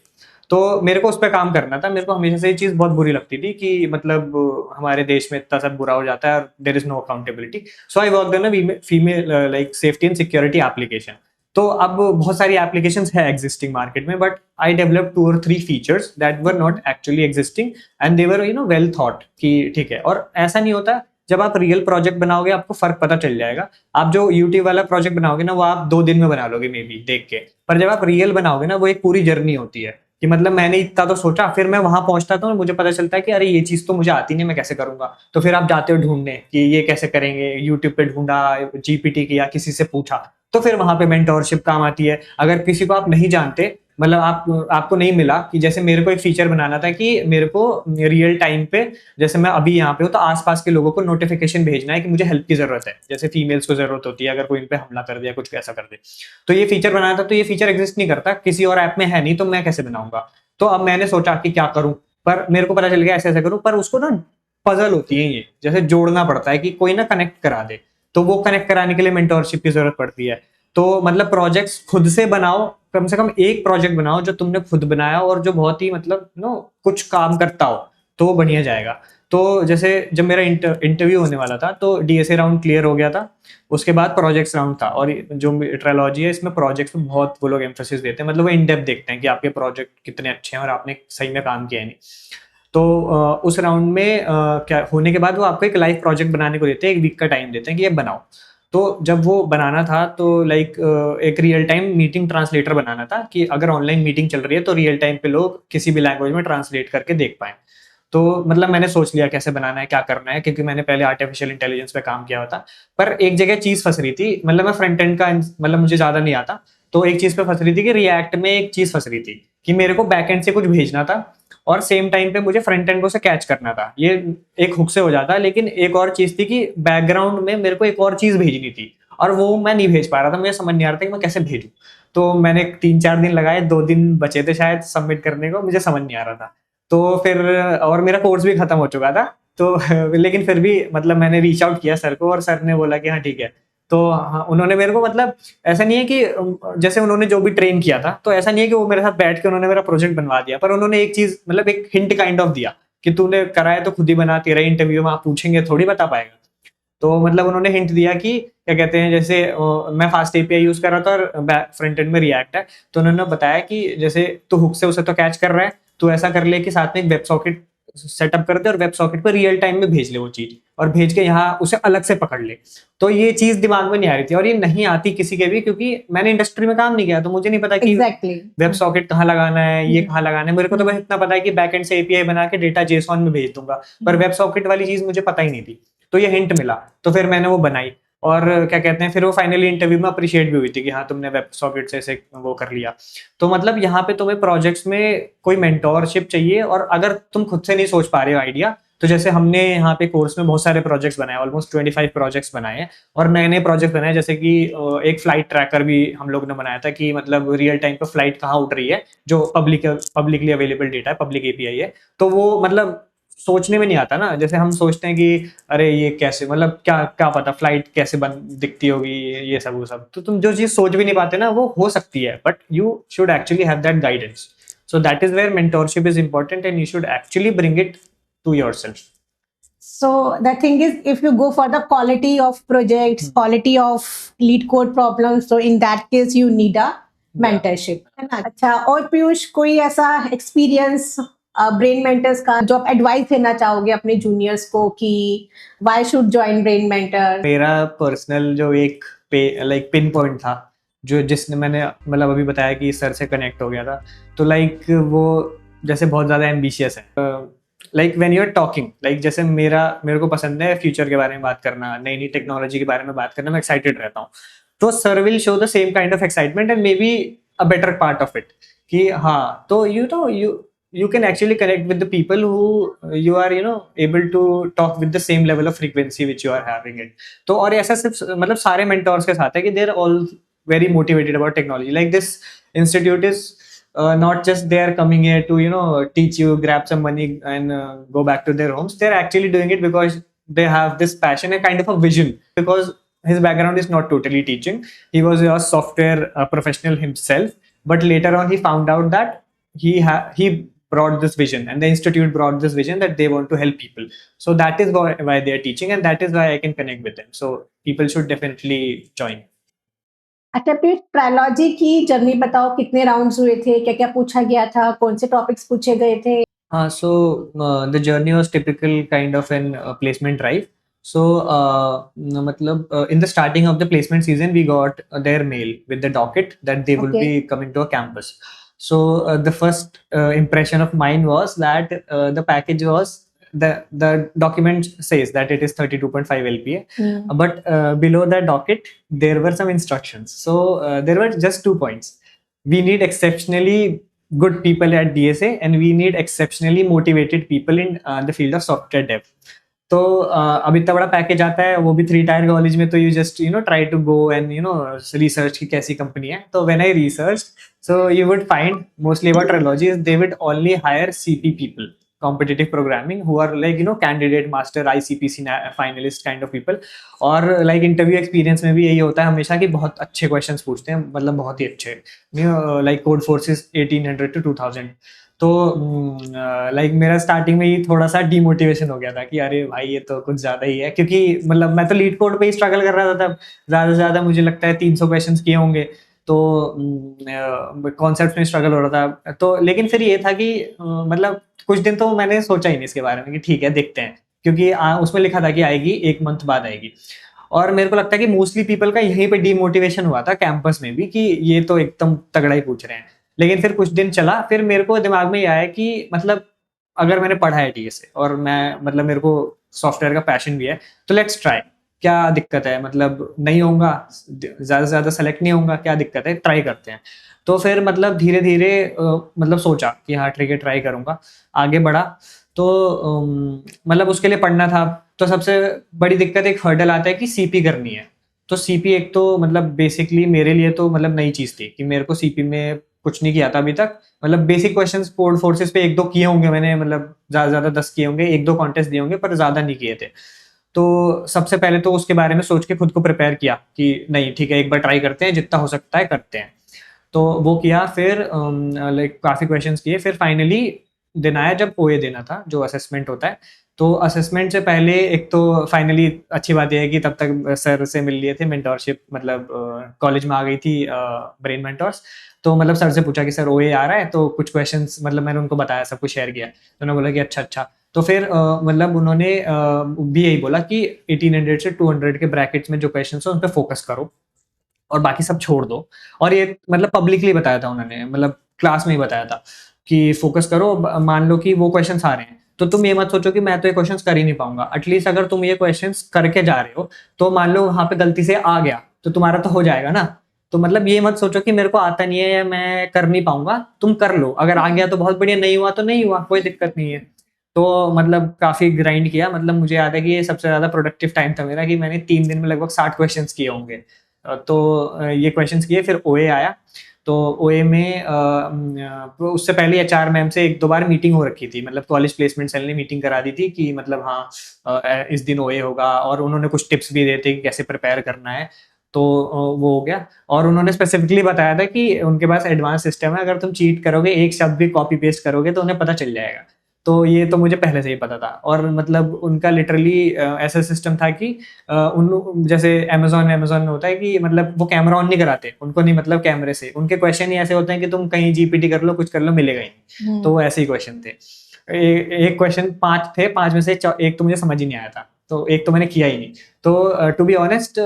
तो मेरे को उस पर काम करना था। मेरे को हमेशा से ये चीज़ बहुत बुरी लगती थी कि मतलब हमारे देश में इतना सब बुरा हो जाता है और there is no accountability. So I work on a female like safety and security application. तो अब बहुत सारी एप्लीकेशंस है एग्जिस्टिंग मार्केट में, but I develop 2 or 3 features that were not actually existing and they were you know well thought कि ठीक है। और ऐसा नहीं होता, जब आप रियल प्रोजेक्ट बनाओगे आपको फर्क पता चल जाएगा। आप जो यूट्यूब वाला प्रोजेक्ट बनाओगे ना, वो आप 2 दिन में बना लोगे मे बी देख के, पर जब आप रियल बनाओगे ना, वो एक पूरी जर्नी होती है कि मतलब मैंने इतना तो सोचा, फिर मैं वहां पहुंचता था और मुझे पता चलता है कि अरे ये चीज तो मुझे आती नहीं, मैं कैसे करूंगा। तो फिर आप जाते हो ढूंढने कि ये कैसे करेंगे, यूट्यूब पे ढूंढा, जीपीटी किया, किसी से पूछा, तो फिर वहां पे मेंटोरशिप काम आती है। अगर किसी को आप नहीं जानते, मतलब आपको नहीं मिला, कि जैसे मेरे को एक फीचर बनाना था कि मेरे को रियल टाइम पे, जैसे मैं अभी यहाँ पे हूँ तो आसपास के लोगों को नोटिफिकेशन भेजना है कि मुझे हेल्प की जरूरत है, जैसे फीमेल्स को जरूरत होती है अगर कोई इन पे हमला कर दिया, कुछ ऐसा कर दे, तो ये फीचर बनाना था। तो ये फीचर एग्जिस्ट नहीं करता, किसी और ऐप में है नहीं, तो मैं कैसे बनाऊंगा। तो अब मैंने सोचा कि क्या करूं, पर मेरे को पता चल गया ऐसे ऐसे करूं, पर उसको ना पजल होती है, ये जैसे जोड़ना पड़ता है कि कोई ना कनेक्ट करा दे, तो वो कनेक्ट कराने के लिए मेंटोरशिप की जरूरत पड़ती है। तो मतलब प्रोजेक्ट्स खुद से बनाओ, कम से कम एक प्रोजेक्ट बनाओ जो तुमने खुद बनाया और जो बहुत ही मतलब कुछ काम करता हो, तो वो बढ़िया जाएगा। तो जैसे जब मेरा इंटरव्यू होने वाला था तो डीएसए राउंड क्लियर हो गया था, उसके बाद प्रोजेक्ट्स राउंड था। और जो ट्रायोलॉजी है इसमें प्रोजेक्ट्स पे बहुत वो लोग एम्फोसिस देते हैं, मतलब वो इन डेप्थ देखते हैं कि आपके प्रोजेक्ट कितने अच्छे हैं और आपने सही में काम किया है नहीं। तो उस राउंड में क्या होने के बाद वो आपको एक लाइव प्रोजेक्ट बनाने को देते हैं, 1 वीक का टाइम देते हैं कि ये बनाओ। तो जब वो बनाना था तो लाइक एक रियल टाइम मीटिंग ट्रांसलेटर बनाना था कि अगर ऑनलाइन मीटिंग चल रही है तो रियल टाइम पे लोग किसी भी लैंग्वेज में ट्रांसलेट करके देख पाए। तो मतलब मैंने सोच लिया कैसे बनाना है, क्या करना है, क्योंकि मैंने पहले आर्टिफिशियल इंटेलिजेंस पे काम किया हुआ था। पर एक जगह चीज फंस रही थी, मतलब मैं फ्रंट एंड का मतलब मुझे ज्यादा नहीं आता, तो एक चीज पे फंस रही थी कि रिएक्ट में एक चीज फंस रही थी कि मेरे को बैक एंड से कुछ भेजना था और सेम टाइम पे मुझे फ्रंट एंड को से कैच करना था। ये एक हुक से हो जाता, लेकिन एक और चीज थी कि बैकग्राउंड में मेरे को एक और चीज भेजनी थी और वो मैं नहीं भेज पा रहा था, मुझे समझ नहीं आ रहा था कि मैं कैसे भेजूं। तो मैंने 3-4 दिन लगाए, 2 दिन बचे थे शायद सबमिट करने को, मुझे समझ नहीं आ रहा था। तो फिर और मेरा कोर्स भी खत्म हो चुका था, तो लेकिन फिर भी मतलब मैंने रीच आउट किया सर को और सर ने बोला कि हाँ ठीक है। तो हाँ, उन्होंने मेरे को मतलब ऐसा नहीं है कि जैसे उन्होंने जो भी ट्रेन किया था, तो ऐसा नहीं है कि वो मेरे साथ बैठ के उन्होंने मेरा प्रोजेक्ट बनवा दिया, पर उन्होंने एक चीज मतलब एक हिंट काइंड ऑफ दिया कि तूने कराया तो खुद ही बना, तेरा इंटरव्यू में आप पूछेंगे थोड़ी बता पाएगा। तो मतलब उन्होंने हिंट दिया कि क्या कहते हैं, जैसे मैं फास्ट एपीआई यूज कर रहा था और बैक फ्रंट एंड में रिएक्ट है, तो उन्होंने बताया कि जैसे तू हुक से उसे तो कैच कर रहा है, तो ऐसा कर ले कि साथ में एक वेब सॉकेट सेटअप कर दे और वेब सॉकेट पर रियल टाइम में भेज ले वो चीज, और भेज के यहाँ उसे अलग से पकड़ ले। तो ये चीज दिमाग में नहीं आ रही थी और ये नहीं आती किसी के भी, क्योंकि मैंने इंडस्ट्री में काम नहीं किया, तो मुझे नहीं पता कि एग्जैक्टली वेब सॉकेट कहाँ लगाना है, ये कहाँ लगाना है। मेरे को तो बस इतना पता है कि बैकएंड से एपीआई बना के डेटा जेसॉन में भेज दूंगा, पर वेब सॉकेट वाली चीज मुझे पता ही नहीं थी। तो ये हिंट मिला, तो फिर मैंने वो बनाई और क्या कहते हैं, फिर वो फाइनली इंटरव्यू में अप्रिशिएट भी हुई थी कि हाँ तुमने वेब सॉकेट से ऐसे वो कर लिया। तो मतलब यहाँ पे तुम्हें प्रोजेक्ट्स में कोई मेंटोरशिप चाहिए, और अगर तुम खुद से नहीं सोच पा रहे हो आइडिया, तो जैसे हमने यहाँ पे कोर्स में बहुत सारे प्रोजेक्ट्स बनाए, ऑलमोस्ट 25 प्रोजेक्ट्स बनाए हैं, और नए नए प्रोजेक्ट बनाए, जैसे कि एक फ्लाइट ट्रैकर भी हम लोग ने बनाया था कि मतलब रियल टाइम पे फ्लाइट कहाँ उठ रही है, जो पब्लिकली अवेलेबल डेटा है, पब्लिक एपीआई है। तो वो मतलब सोचने में नहीं आता ना, जैसे हम सोचते हैं कि अरे ये कैसे, मतलब क्या क्या पता फ्लाइट कैसे बन दिखती होगी, ये सब वो सब, तो तुम जो चीज सोच भी नहीं पाते ना वो हो सकती है, but you should actually have that guidance. So that is where mentorship is important, and you should actually bring it to yourself. So the thing is, if you go for the quality of projects, quality of lead code problems, so in that case you need a mentorship, है ना? अच्छा, और पीयूष कोई ऐसा एक्सपीरियंस ब्रेन मेंटर्स का जो आप एडवाइस देना चाहोगे अपने जूनियर्स को कि why should join brain mentor? मेरा पर्सनल जो एक लाइक पिन पॉइंट था, जो जिसने मैंने मतलब अभी बताया कि सर से कनेक्ट हो गया था, तो लाइक वो जैसे बहुत ज़्यादा एम्बिशियस है, like when you are talking, like जैसे मेरे को पसंद है फ्यूचर के बारे में बात करना, नई नई टेक्नोलॉजी के बारे में बात करना, मैं एक्साइटेड रहता हूँ। तो sir will show the same kind of excitement and may be a better part of it, कि हाँ तो you can actually connect with the people who you are able to talk with the same level of frequency which you are having it. तो और ऐसा सिर्फ मतलब सारे mentors के साथ है कि they are all very motivated about technology. Like this institute is not just they are coming here to teach you, grab some money and go back to their homes. They're actually doing it because they have this passion and kind of a vision, because his background is not totally teaching. He was a software professional himself, but later on he found out that he brought this vision, and the institute brought this vision that they want to help people. So that is why they are teaching, and that is why I can connect with them. So people should definitely join. अच्छा, फिर ट्रायोलॉजी की जर्नी बताओ, कितने राउंड्स हुए थे, क्या क्या पूछा गया था, कौन से टॉपिक्स पूछे गए थे? So the journey was typical kind of an placement drive. So matlab, in the starting of the placement season, we got their mail with the docket that they will Okay. be coming to a campus. So the first impression of mine was that the package was the document says that it is 32.5 LPA, but below the docket there were some instructions. So there were just 2 points. We need exceptionally good people at DSA, and we need exceptionally motivated people in the field of software dev. तो अब इतना बड़ा पैकेज आता है, वो भी 3 टायर कॉलेज में, तो you just try to go and research की कैसी कंपनी है. तो when I research, so you would find mostly about Trilogy is they would only hire CP people, competitive programming who are like candidate master ICPC finalist kind of people. और like इंटरव्यू एक्सपीरियंस में भी यही होता है हमेशा कि बहुत अच्छे क्वेश्चंस पूछते हैं, मतलब बहुत ही अच्छे, लाइक कोड फोर्सेस 1800 to 2000। तो लाइक मेरा स्टार्टिंग में ही थोड़ा सा डीमोटिवेशन हो गया था कि अरे भाई ये तो कुछ ज़्यादा ही है, क्योंकि मतलब मैं तो लीड कोड पे ही स्ट्रगल कर रहा था तब। ज़्यादा से ज़्यादा मुझे लगता है 300 क्वेश्चंस किए होंगे, तो कॉन्सेप्ट में स्ट्रगल हो रहा था। तो लेकिन फिर ये था कि मतलब कुछ दिन तो मैंने सोचा ही नहीं इसके बारे में कि ठीक है देखते हैं, क्योंकि उसमें लिखा था कि आएगी 1 मंथ बाद आएगी। और मेरे को लगता है कि मोस्टली पीपल का यहीं पे डीमोटिवेशन हुआ था कैंपस में भी कि ये तो एकदम तगड़ा ही पूछ रहे हैं। लेकिन फिर कुछ दिन चला, फिर मेरे को दिमाग में ये आया कि मतलब अगर मैंने पढ़ा है TS से और मैं मतलब मेरे को सॉफ्टवेयर का पैशन भी है, तो लेट्स ट्राई। क्या दिक्कत है, मतलब नहीं होगा, ज़्यादा से ज़्यादा सेलेक्ट नहीं होगा, क्या दिक्कत है, ट्राई करते हैं। तो फिर मतलब धीरे धीरे मतलब सोचा कि हाँ ठीक है ट्राई करूँगा, आगे बढ़ा। तो मतलब उसके लिए पढ़ना था। तो सबसे बड़ी दिक्कत, एक हर्डल आता है कि CP करनी है। तो CP एक तो मतलब बेसिकली मेरे लिए तो मतलब नई चीज़ थी कि मेरे को CP में कुछ नहीं किया था अभी तक। मतलब बेसिक क्वेश्चंस कोड फोर्सेस पे 1-2 किए होंगे मैंने, मतलब ज़्यादा से ज़्यादा 10 किए होंगे, 1-2 कॉन्टेस्ट दिए होंगे, पर ज़्यादा नहीं किए थे। तो सबसे पहले तो उसके बारे में सोच के खुद को प्रिपेयर किया कि नहीं ठीक है एक बार ट्राई करते हैं, जितना हो सकता है करते हैं। तो वो किया, फिर लाइक काफ़ी क्वेश्चंस किए, फिर फाइनली दिन आया जब OA देना था, जो असेसमेंट होता है। तो असेसमेंट से पहले एक तो फाइनली अच्छी बात यह है कि तब तक सर से मिल लिए थे, मेंटोरशिप मतलब कॉलेज में आ गई थी ब्रेन मेंटोर्स। तो मतलब सर से पूछा कि सर OA आ रहा है, तो कुछ क्वेश्चंस मतलब मैंने उनको बताया, सब कुछ शेयर किया। तो उन्होंने बोला कि अच्छा अच्छा। तो फिर मतलब उन्होंने भी यही बोला कि 1800 से 200 के ब्रैकेट्स में जो क्वेश्चन है उन पर फोकस करो और बाकी सब छोड़ दो। और ये मतलब पब्लिकली बताया था उन्होंने, मतलब क्लास में ही बताया था कि फोकस करो। मान लो कि वो क्वेश्चंस आ रहे हैं, तो तुम ये मत सोचो कि मैं तो ये क्वेश्चंस कर ही नहीं पाऊंगा। एटलीस्ट अगर तुम ये क्वेश्चंस करके जा रहे हो, तो मान लो वहां पे गलती से आ गया तो तुम्हारा तो हो जाएगा ना। तो मतलब ये मत सोचो कि मेरे को आता नहीं है या मैं कर नहीं पाऊंगा, तुम कर लो। अगर आ गया तो बहुत बढ़िया, नहीं हुआ तो नहीं हुआ, कोई दिक्कत नहीं है। तो मतलब काफी ग्राइंड किया। मतलब मुझे याद है कि ये सबसे ज्यादा प्रोडक्टिव टाइम था मेरा, कि मैंने 3 दिन में लगभग 60 क्वेश्चंस किए होंगे। तो ये क्वेश्चंस किए, फिर OA आया। तो OA में उससे पहले HR मैम से 1-2 बार मीटिंग हो रखी थी, मतलब कॉलेज प्लेसमेंट सेल ने मीटिंग करा दी थी कि मतलब हाँ इस दिन OA होगा, और उन्होंने कुछ टिप्स भी दिए थे कि कैसे प्रिपेयर करना है। तो वो हो गया। और उन्होंने स्पेसिफिकली बताया था कि उनके पास एडवांस सिस्टम है, अगर तुम चीट करोगे, एक शब्द भी कॉपी पेस्ट करोगे तो उन्हें पता चल जाएगा। तो ये तो मुझे पहले से ही पता था। और मतलब उनका लिटरली ऐसा सिस्टम था कि उन जैसे अमेजोन में होता है कि मतलब वो कैमरा ऑन नहीं कराते, उनको नहीं मतलब कैमरे से, उनके क्वेश्चन ही ऐसे होते हैं कि तुम कहीं GPT कर लो, कुछ कर लो, मिलेगा ही नहीं। तो वो ऐसे ही क्वेश्चन थे। एक क्वेश्चन 5 थे, 5 में से एक तो मुझे समझ ही नहीं आया था, तो एक तो मैंने किया ही नहीं। तो टू बी ऑनेस्ट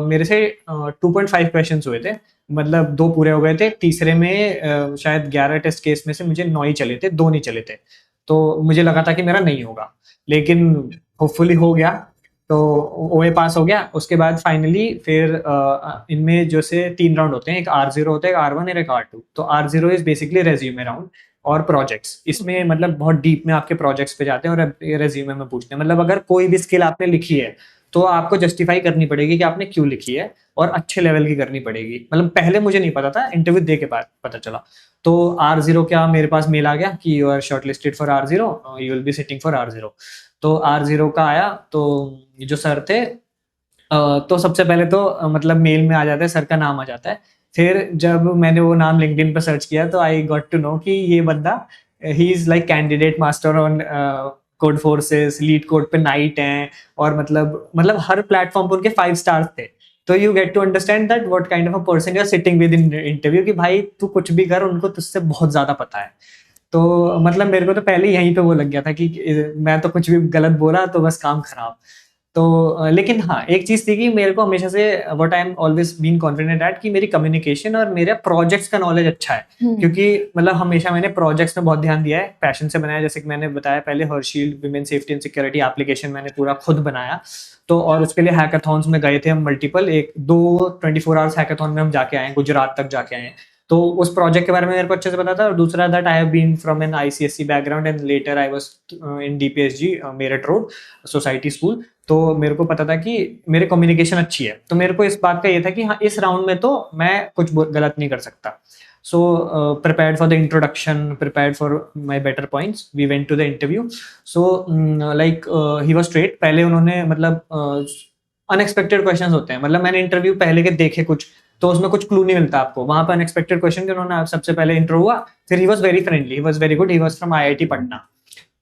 मेरे से 2.5 क्वेश्चन हुए थे, मतलब 2 पूरे हो गए थे। तीसरे में शायद 11 टेस्ट केस में से मुझे 9 ही चले थे, 2 नहीं चले थे। तो मुझे लगा था कि मेरा नहीं होगा, लेकिन होपफुली हो गया। तो OA पास हो गया। उसके बाद फाइनली फिर इनमें जो से 3 राउंड होते हैं, एक R0 होता है, एक R1 और एक R2। तो R0 is basically resume round और प्रोजेक्ट्स। इसमें मतलब बहुत डीप में आपके प्रोजेक्ट्स पे जाते हैं और रेज्यूमे में पूछते हैं, मतलब अगर कोई भी स्किल आपने लिखी है तो आपको जस्टिफाई करनी पड़ेगी कि आपने क्यों लिखी है, और अच्छे लेवल की करनी पड़ेगी। मतलब पहले मुझे नहीं पता था, इंटरव्यू दे के बाद पता चला। तो R0 क्या, मेरे पास मेल आ गया कि you are shortlisted for R0, you will be sitting for R0। तो R0 का आया, तो ये जो सर थे तो सबसे पहले तो मतलब मेल में आ जाता है, सर का नाम आ जाता है। फिर जब मैंने वो नाम लिंक्डइन पर सर्च किया तो आई गॉट टू नो कि ये बंदा he is like candidate master on code forces, leet code पे नाइट हैं, और मतलब हर प्लेटफॉर्म पर उनके 5 स्टार्स थे। तो you get to understand that what kind of a person you are sitting with in interview, कि भाई तू कुछ भी कर, उनको तुझसे बहुत ज्यादा पता है। तो मतलब मेरे को तो पहले ही यहीं पे वो लग गया था कि मैं तो कुछ भी गलत बोला तो बस काम खराब। तो लेकिन हाँ एक चीज थी कि मेरे को हमेशा से what I am always been confident at, कि मेरी कम्युनिकेशन और मेरे प्रोजेक्ट्स का नॉलेज अच्छा है। क्योंकि मतलब हमेशा मैंने प्रोजेक्ट्स में बहुत ध्यान दिया है, पैशन से बनाया। जैसे कि मैंने बताया पहले, HerShield women safety and security application मैंने पूरा खुद बनाया। तो और उसके लिए हैकाथॉन्स में गए थे हम मल्टीपल, 1-2 24 आवर्स हैकाथॉन में हम जाके आए हैं, गुजरात तक जाके आए हैं। तो उस प्रोजेक्ट के बारे में मेरे को अच्छे से पता था। और दूसरा that I have been from an ICSE background and later I was in DPSG Meerut road society school. तो मेरे को पता था कि मेरे कम्युनिकेशन अच्छी है। तो मेरे को इस बात का ये था कि हाँ इस राउंड में तो मैं कुछ गलत नहीं कर सकता। So prepared for the introduction, prepared for my better points, we went to the interview. So he was straight. पहले उन्होंने मतलब अनएक्सपेक्टेड क्वेश्चंस होते हैं, मतलब मैंने इंटरव्यू पहले के देखे कुछ, तो उसमें कुछ क्लू नहीं मिलता आपको। वहां पर अनएक्सपेक्टेड क्वेश्चन के उन्होंने सबसे पहले इंट्रो हुआ, फिर he was very friendly, he was very good, he was from IIT Patna.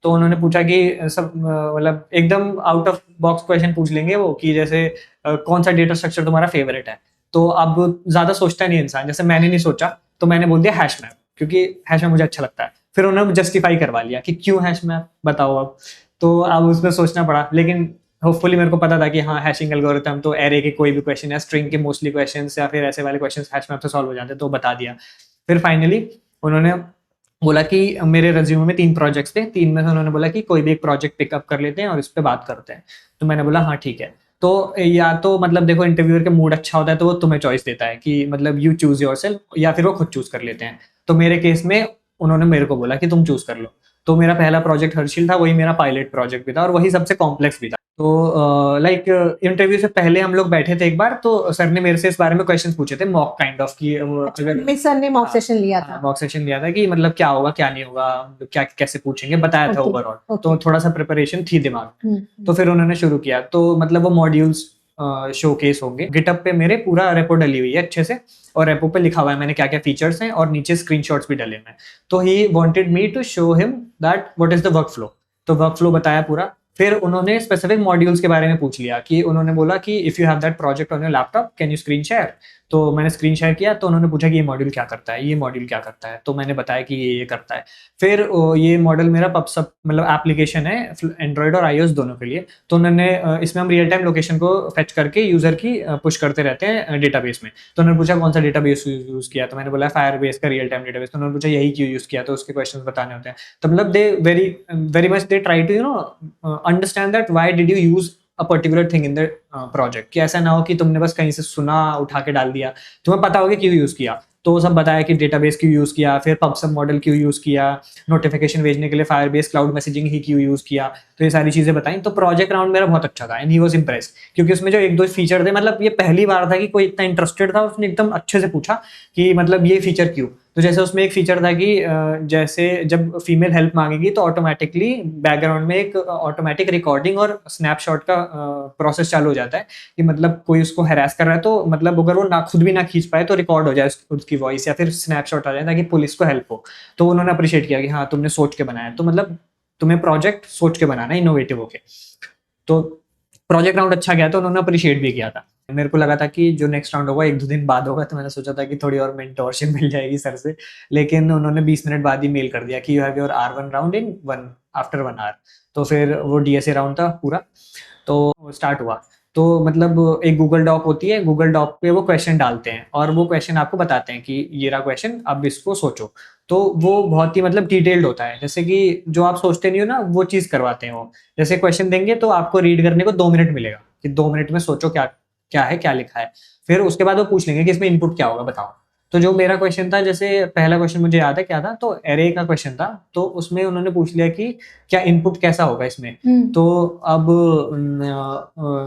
तो उन्होंने पूछा कि सब मतलब एकदम आउट ऑफ बॉक्स क्वेश्चन पूछ लेंगे वो, कि जैसे कौन सा डेटा स्ट्रक्चर तुम्हारा फेवरेट है। तो अब ज्यादा सोचता नहीं इंसान, जैसे मैंने नहीं सोचा तो मैंने बोल दिया हैश मैप, क्योंकि हैश मैप मुझे अच्छा लगता है। फिर उन्होंने जस्टिफाई करवा लिया कि क्यों हैश मैप, बताओ अब। तो अब उसमें सोचना पड़ा, लेकिन होपफुली मेरे को पता था कि हाँ हैशिंग एल्गोरिथम तो एरे के कोई भी क्वेश्चन या स्ट्रिंग के मोस्टली क्वेश्चंस या फिर ऐसे वाले क्वेश्चंस हैश मैप से सॉल्व हो जाते, तो बता दिया। फिर फाइनली उन्होंने बोला कि मेरे रेज्यूमे में 3 प्रोजेक्ट्स थे, 3 में से उन्होंने बोला कि कोई भी एक प्रोजेक्ट पिकअप कर लेते हैं और इस पे बात करते हैं। तो मैंने बोला हाँ ठीक है। तो या तो मतलब देखो इंटरव्यूअर का मूड अच्छा होता है तो वो तुम्हें चॉइस देता है कि मतलब यू चूज योरसेल्फ, या फिर वो खुद चूज कर लेते हैं। तो मेरे केस में उन्होंने मेरे को बोला कि तुम चूज कर लो। तो मेरा पहला प्रोजेक्ट हर्षिल था, वही मेरा पायलट प्रोजेक्ट भी था और वही सबसे कॉम्प्लेक्स भी था। तो इंटरव्यू से पहले हम लोग बैठे थे एक बार, तो सर ने मेरे से इस बारे में क्वेश्चंस पूछे थे, मॉक काइंड ऑफ, कि अगर मिस सर ने मॉक सेशन लिया था। मॉक सेशन लिया था कि मतलब क्या होगा क्या नहीं होगा, क्या कैसे पूछेंगे, बताया था ओवरऑल। तो थोड़ा सा प्रिपरेशन थी दिमाग में। तो फिर उन्होंने शुरू किया, तो मतलब वो मॉड्यूल्स शोकेस होंगे। गिटअप पे मेरे पूरा रेपो डली हुई है अच्छे से, और रेपो पे लिखा हुआ है मैंने क्या क्या फीचर्स हैं, और नीचे स्क्रीनशॉट्स भी डले हुए हैं। तो he wanted me to show him that what is the work flow. तो वर्क फ्लो बताया पूरा। फिर उन्होंने स्पेसिफिक मॉड्यूल्स के बारे में पूछ लिया, कि उन्होंने बोला कि if you have that project on your laptop can you screen share. तो मैंने स्क्रीन शेयर किया, तो उन्होंने पूछा कि ये मॉड्यूल क्या करता है, ये मॉड्यूल क्या करता है, तो मैंने बताया कि ये करता है। फिर ये मॉडल मेरा पबसब मतलब एप्लीकेशन है एंड्रॉइड और iOS दोनों के लिए। तो उन्होंने इसमें हम रियल टाइम लोकेशन को फेच करके यूजर की पुश करते रहते हैं डेटाबेस में। तो उन्होंने पूछा कौन सा डेटाबेस यूज किया, तो मैंने बोला फायरबेस का रियल टाइम डेटाबेस। तो उन्होंने पूछा यही क्यों यूज किया, तो उसके क्वेश्चन बताने होते हैं। तो मतलब they very much they try to understand that why did you use a particular thing in the project, कि ऐसा ना हो कि तुमने बस कहीं से सुना उठा के डाल दिया, तुम्हें पता होगा क्यों यूज किया। तो वो सब बताया कि डेटाबेस क्यों यूज किया, फिर पबसब मॉडल क्यों यूज किया, नोटिफिकेशन भेजने के लिए फायरबेस क्लाउड मैसेजिंग ही क्यों यूज किया। तो ये सारी चीजें बताई। तो प्रोजेक्ट राउंड मेरा बहुत अच्छा था एंड ही वाज इम्प्रेस्ड, क्योंकि उसमें जो 1-2 फीचर थे, मतलब ये पहली बार था कि कोई इतना इंटरेस्टेड था, उसने एकदम अच्छे से पूछा कि मतलब ये फीचर क्यों। तो जैसे उसमें एक फीचर था कि जैसे जब फीमेल हेल्प मांगेगी तो ऑटोमेटिकली बैकग्राउंड में एक ऑटोमेटिक रिकॉर्डिंग और स्नैपशॉट का प्रोसेस चालू हो जाता है, कि मतलब कोई उसको हैरास कर रहा है तो मतलब अगर वो ना खुद भी ना खींच पाए तो रिकॉर्ड हो जाए उसकी वॉइस, या फिर स्नैपशॉट आ जाए ताकि पुलिस को हेल्प हो। तो उन्होंने अप्रिशिएट किया कि हाँ तुमने सोच के बनाया, तो मतलब तुम्हें प्रोजेक्ट सोच के बनाना है, इनोवेटिव होके। तो प्रोजेक्ट राउंड अच्छा गया, तो उन्होंने अप्रिशिएट भी किया था। मेरे को लगा था कि जो नेक्स्ट राउंड होगा 1-2 दिन बाद होगा, तो मैंने सोचा था कि थोड़ी और मेंटोरशिप मिल जाएगी सर से, लेकिन उन्होंने 20 मिनट बाद ही मेल कर दिया कि you have your R1 round in after 1 hour. तो फिर वो DSA राउंड था पूरा, तो स्टार्ट हुआ। तो मतलब एक गूगल डॉक होती है, गूगल डॉक पे वो क्वेश्चन डालते हैं और वो क्वेश्चन आपको बताते हैं कि ये रहा क्वेश्चन, अब इसको सोचो। तो वो बहुत ही मतलब डिटेल्ड होता है, जैसे कि जो आप सोचते नहीं हो ना वो चीज करवाते हैं वो। जैसे क्वेश्चन देंगे तो आपको रीड करने को 2 मिनट मिलेगा, कि 2 मिनट में सोचो क्या क्या है, क्या लिखा है। फिर उसके बाद वो पूछ लेंगे कि इसमें इनपुट क्या होगा, बताओ। तो जो मेरा क्वेश्चन था, जैसे पहला क्वेश्चन मुझे याद है क्या था, तो एरे का क्वेश्चन था। तो उसमें उन्होंने पूछ लिया कि क्या इनपुट कैसा होगा इसमें। तो अब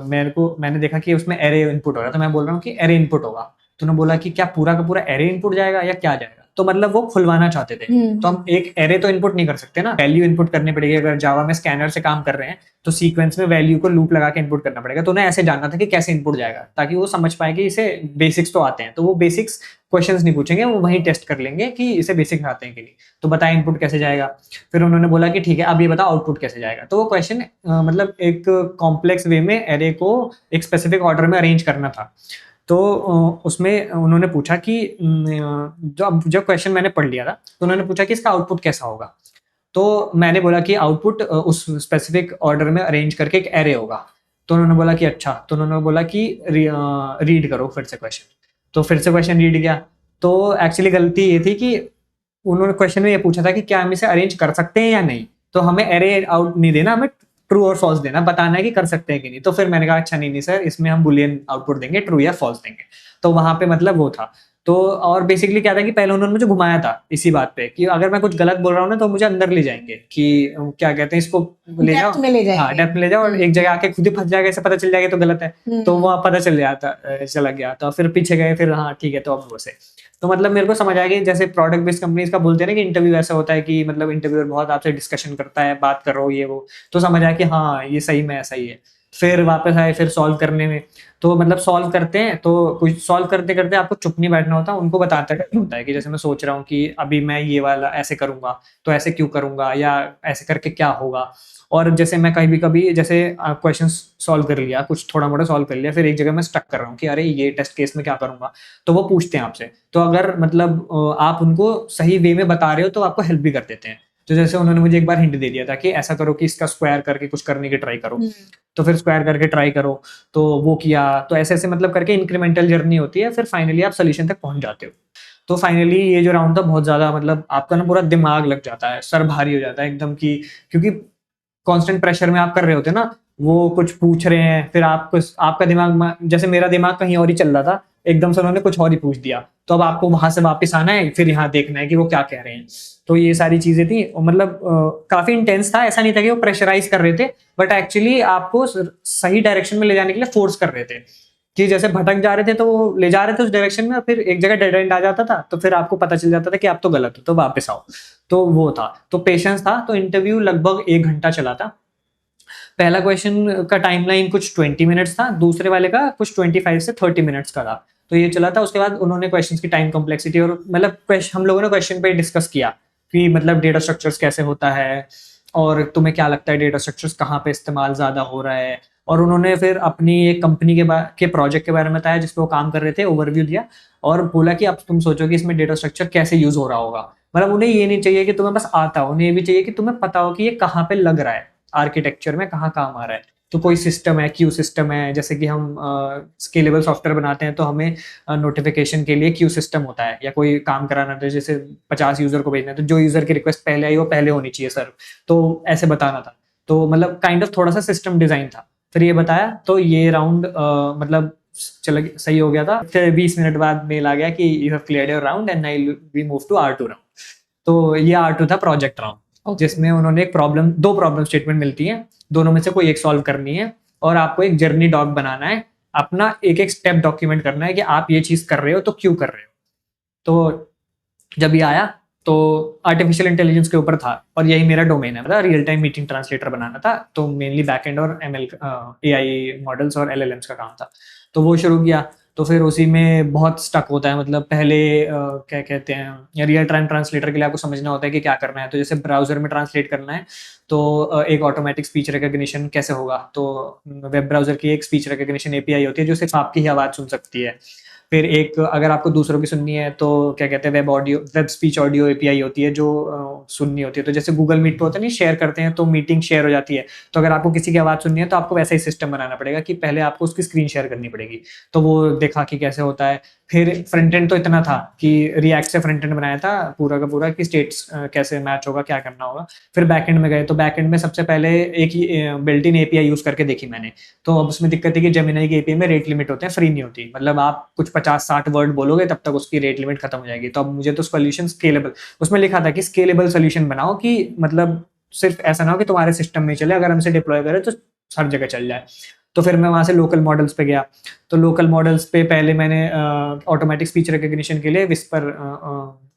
मैंने देखा कि उसमें एरे इनपुट हो रहा है, तो मैं बोल रहा हूँ कि एरे इनपुट होगा। तो उन्होंने बोला कि क्या पूरा का पूरा एरे इनपुट जाएगा या क्या जाएगा। तो मतलब वो खुलवाना चाहते थे। तो हम एक एरे तो इनपुट नहीं कर सकते ना, वैल्यू इनपुट करनी पड़ेगी। अगर जावा में स्कैनर से काम कर रहे हैं तो सीक्वेंस में वैल्यू को लूप लगा के इनपुट करना पड़ेगा। तो उन्हें ऐसे जानना था कि कैसे इनपुट जाएगा, ताकि वो समझ पाए कि इसे बेसिक्स तो आते हैं। तो वो बेसिक्स क्वेश्चंस नहीं पूछेंगे, वो वहीं टेस्ट कर लेंगे कि इसे बेसिक्स आते हैं कि नहीं। तो बताया इनपुट कैसे जाएगा। फिर उन्होंने बोला कि ठीक है अब ये बताओ आउटपुट कैसे जाएगा। तो वो क्वेश्चन मतलब एक कॉम्प्लेक्स वे में एरे को एक स्पेसिफिक ऑर्डर में अरेंज करना था। तो उसमें उन्होंने पूछा कि जब क्वेश्चन मैंने पढ़ लिया था तो उन्होंने पूछा कि इसका आउटपुट कैसा होगा। तो मैंने बोला कि आउटपुट उस स्पेसिफिक ऑर्डर में अरेंज करके एक एरे होगा। तो उन्होंने बोला कि अच्छा। तो उन्होंने बोला कि रीड करो फिर से क्वेश्चन। तो फिर से क्वेश्चन रीड किया। तो एक्चुअली गलती ये थी कि उन्होंने क्वेश्चन में ये पूछा था कि क्या हम इसे अरेंज कर सकते हैं या नहीं। तो हमें एरे आउट नहीं देना, हमें ट्रू और फॉल्स देना, बताना है कि कर सकते हैं कि नहीं। तो फिर मैंने कहा अच्छा नहीं सर, इसमें हम बुलियन आउटपुट देंगे, ट्रू या फॉल्स देंगे। तो वहां पे मतलब वो था। तो और बेसिकली क्या था कि पहले उन्होंने मुझे घुमाया था इसी बात पे कि अगर मैं कुछ गलत बोल रहा हूँ ना तो मुझे अंदर ले जाएंगे कि क्या कहते हैं इसको, ले जाओ डेप्थ में ले हाँ जाएंगे। डेप्थ में ले जाओ और एक जगह आके खुद ही फंस जाएगा, ऐसे पता चल जाएगा तो गलत है। तो वहाँ पता चल जाता चला गया, तो फिर पीछे गए, फिर हाँ ठीक है तो अब वो से तो मतलब मेरे को समझ आया कि जैसे प्रोडक्ट बेस्ड कंपनीज का बोलते हैं ना कि इंटरव्यू ऐसा होता है कि मतलब इंटरव्यूअर बहुत आपसे डिस्कशन करता है, बात कर रहा हो ये वो, तो समझ आया कि हाँ ये सही में ऐसा ही है। फिर वापस आए, फिर सॉल्व करने में, तो मतलब सॉल्व करते हैं तो कुछ सॉल्व करते करते आपको चुप नहीं बैठना होता, उनको बताते रहना होता है कि जैसे मैं सोच रहा हूँ कि अभी मैं ये वाला ऐसे करूंगा तो ऐसे क्यों करूंगा या ऐसे करके क्या होगा। और जैसे मैं कभी कभी जैसे क्वेश्चन सॉल्व कर लिया, कुछ थोड़ा मोड़ा सॉल्व कर लिया, फिर एक जगह मैं स्टक कर रहा हूँ कि अरे ये टेस्ट केस में क्या करूंगा, तो वो पूछते हैं आपसे, तो अगर मतलब आप उनको सही वे में बता रहे हो तो आपको हेल्प भी कर देते हैं। तो जैसे उन्होंने मुझे एक बार हिंट दे दिया था कि ऐसा करो कि इसका स्क्वायर करके कुछ करने की ट्राई करो, तो फिर स्क्वायर करके ट्राई करो, तो वो किया, तो ऐसे ऐसे मतलब करके इंक्रीमेंटल जर्नी होती है, फिर फाइनली आप सोल्यूशन तक पहुंच जाते हो। तो फाइनली ये जो राउंड था बहुत ज्यादा मतलब आपका ना पूरा दिमाग लग जाता है, सर भारी हो जाता है एकदम की, क्योंकि कांस्टेंट प्रेशर में आप कर रहे होते हैं ना, वो कुछ पूछ रहे हैं, फिर आप कुछ आपका जैसे मेरा दिमाग कहीं और ही चल रहा था, एकदम से उन्होंने कुछ और ही पूछ दिया, तो अब आपको वहां से वापस आना है, फिर यहाँ देखना है कि वो क्या कह रहे हैं। तो ये सारी चीजें थी और मतलब काफी इंटेंस था, ऐसा नहीं था कि वो प्रेशराइज कर रहे थे, बट एक्चुअली आपको सही डायरेक्शन में ले जाने के लिए फोर्स कर रहे थे, कि जैसे भटक जा रहे थे तो वो ले जा रहे थे उस डायरेक्शन में, और फिर एक जगह डेड एंड आ जाता था तो फिर आपको पता चल जाता था कि आप तो गलत हो, तो वापस आओ। तो वो था, तो पेशेंस था। तो इंटरव्यू लगभग 1 घंटा चला था। पहला क्वेश्चन का टाइमलाइन कुछ 20 मिनट्स था, दूसरे वाले का कुछ 25 से 30 मिनट्स का था। तो ये चला था, उसके बाद उन्होंने क्वेश्चंस की टाइम कॉम्प्लेक्सिटी और मतलब हम लोगों ने क्वेश्चन पे डिस्कस किया कि मतलब डेटा स्ट्रक्चर्स कैसे होता है, और तुम्हें क्या लगता है डेटा स्ट्रक्चर्स कहाँ पे इस्तेमाल ज्यादा हो रहा है। और उन्होंने फिर अपनी एक कंपनी के प्रोजेक्ट के बारे में बताया जिसपे वो काम कर रहे थे, ओवरव्यू दिया, और बोला कि अब तुम सोचो कि इसमें डेटा स्ट्रक्चर कैसे यूज हो रहा होगा। मतलब उन्हें ये नहीं चाहिए कि तुम्हें बस आता हो, उन्हें ये भी चाहिए कि तुम्हें पता हो कि ये कहाँ पे लग रहा है, आर्किटेक्चर में कहाँ काम आ रहा है। तो कोई सिस्टम है, क्यू सिस्टम है, जैसे कि हम स्केलेबल सॉफ्टवेयर बनाते हैं तो हमें नोटिफिकेशन के लिए क्यू सिस्टम होता है, या कोई काम कराना था जैसे 50 यूजर को भेजना है तो जो यूजर की रिक्वेस्ट पहले आई वो पहले होनी चाहिए सर, तो ऐसे बताना था। तो मतलब काइंड ऑफ थोड़ा सा सिस्टम डिजाइन था। फिर ये बताया, तो ये राउंड मतलब चल सही हो गया था। फिर 20 मिनट बाद मेल आ गया कि you have cleared your round and now we move to R2 round. तो ये R2 था, प्रोजेक्ट राउंड, जिसमें उन्होंने एक प्रॉब्लम, 2 प्रॉब्लम स्टेटमेंट मिलती है, दोनों में से कोई एक सॉल्व करनी है, और आपको एक जर्नी डॉग बनाना है, अपना एक एक स्टेप डॉक्यूमेंट करना है कि आप ये चीज कर रहे हो तो क्यों कर रहे हो। तो जब ये आया तो आर्टिफिशियल इंटेलिजेंस के ऊपर था, और यही मेरा डोमेन है, मतलब रियल टाइम मीटिंग ट्रांसलेटर बनाना था, तो मेनली बैकएंड और ML AI मॉडल्स और LLMs का काम था। तो वो शुरू किया, तो फिर उसी में बहुत स्टक होता है, मतलब पहले क्या कहते हैं, रियल टाइम ट्रांसलेटर के लिए आपको समझना होता है कि क्या करना है। तो जैसे ब्राउजर में ट्रांसलेट करना है तो एक ऑटोमेटिक स्पीच रिकॉग्निशन कैसे होगा, तो वेब ब्राउजर की एक स्पीच रिकॉग्निशन API होती है जो सिर्फ आपकी ही आवाज सुन सकती है। फिर एक अगर आपको दूसरों की सुननी है तो क्या कहते हैं, वेब स्पीच ऑडियो API होती है जो सुननी होती है। तो जैसे गूगल मीट पे होता है नहीं, शेयर करते हैं तो मीटिंग शेयर हो जाती है, तो अगर आपको किसी की आवाज़ सुननी है तो आपको वैसा ही सिस्टम बनाना पड़ेगा कि पहले आपको उसकी स्क्रीन शेयर करनी पड़ेगी। तो वो देखा कि कैसे होता है। फिर फ्रंट एंड तो इतना था कि रिएक्ट से फ्रंट एंड बनाया था पूरा का पूरा कि स्टेट्स कैसे मैच होगा, क्या करना होगा। फिर बैक एंड में गए तो बैक एंड में सबसे पहले एक ही बिल्ट इन API यूज करके देखी मैंने। तो अब उसमें दिक्कत है कि जेमिनाई की API में रेट लिमिट होते हैं, फ्री नहीं होती, मतलब आप कुछ 50-60 वर्ड बोलोगे तब तक उसकी रेट लिमिट खत्म हो जाएगी। तो अब मुझे तो सोल्यूशन स्केलेबल, उसमें लिखा था कि स्केलेबल सोल्यूशन बनाओ, कि मतलब सिर्फ ऐसा ना हो कि तुम्हारे सिस्टम में चले, अगर हमसे डिप्लॉय करें तो हर जगह चल जाए। तो फिर मैं वहां से लोकल मॉडल्स पे गया। तो लोकल मॉडल्स पे पहले मैंने ऑटोमेटिक स्पीच रिकॉग्निशन के लिए विस्पर,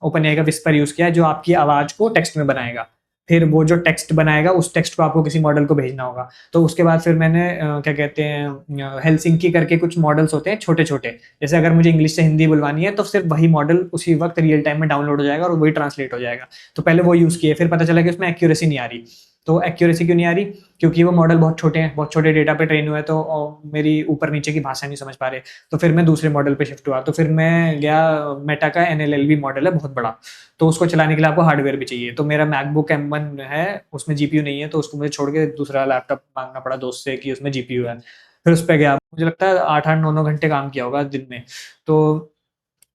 OpenAI का विस्पर यूज किया जो आपकी आवाज को टेक्स्ट में बनाएगा। फिर वो जो टेक्स्ट बनाएगा उस टेक्स्ट को आपको किसी मॉडल को भेजना होगा। तो उसके बाद फिर मैंने क्या कहते हैं, हेल्सिंकी करके कुछ मॉडल्स होते हैं छोटे छोटे, जैसे अगर मुझे इंग्लिश से हिंदी बुलवानी है तो सिर्फ वही मॉडल उसी वक्त रियल टाइम में डाउनलोड हो जाएगा और वही ट्रांसलेट हो जाएगा। तो पहले वो यूज किए, फिर पता चला कि उसमें एक्यूरेसी नहीं आ रही। तो एक्यूरेसी क्यों नहीं आ रही, क्योंकि वो मॉडल बहुत छोटे हैं, बहुत छोटे डेटा पे ट्रेन हुए, तो मेरी ऊपर नीचे की भाषा नहीं समझ पा रहे। तो फिर मैं दूसरे मॉडल पे शिफ्ट हुआ। तो फिर मैं गया, मेटा का NLLB मॉडल है बहुत बड़ा, तो उसको चलाने के लिए आपको हार्डवेयर भी चाहिए। तो मेरा मैकबुक M1 है, उसमें GPU नहीं है, तो उसको मुझे छोड़ के दूसरा लैपटॉप मांगना पड़ा दोस्त से कि उसमें GPU है। फिर उस पर गया, मुझे लगता है 8-8 9-9 घंटे काम किया होगा दिन में। तो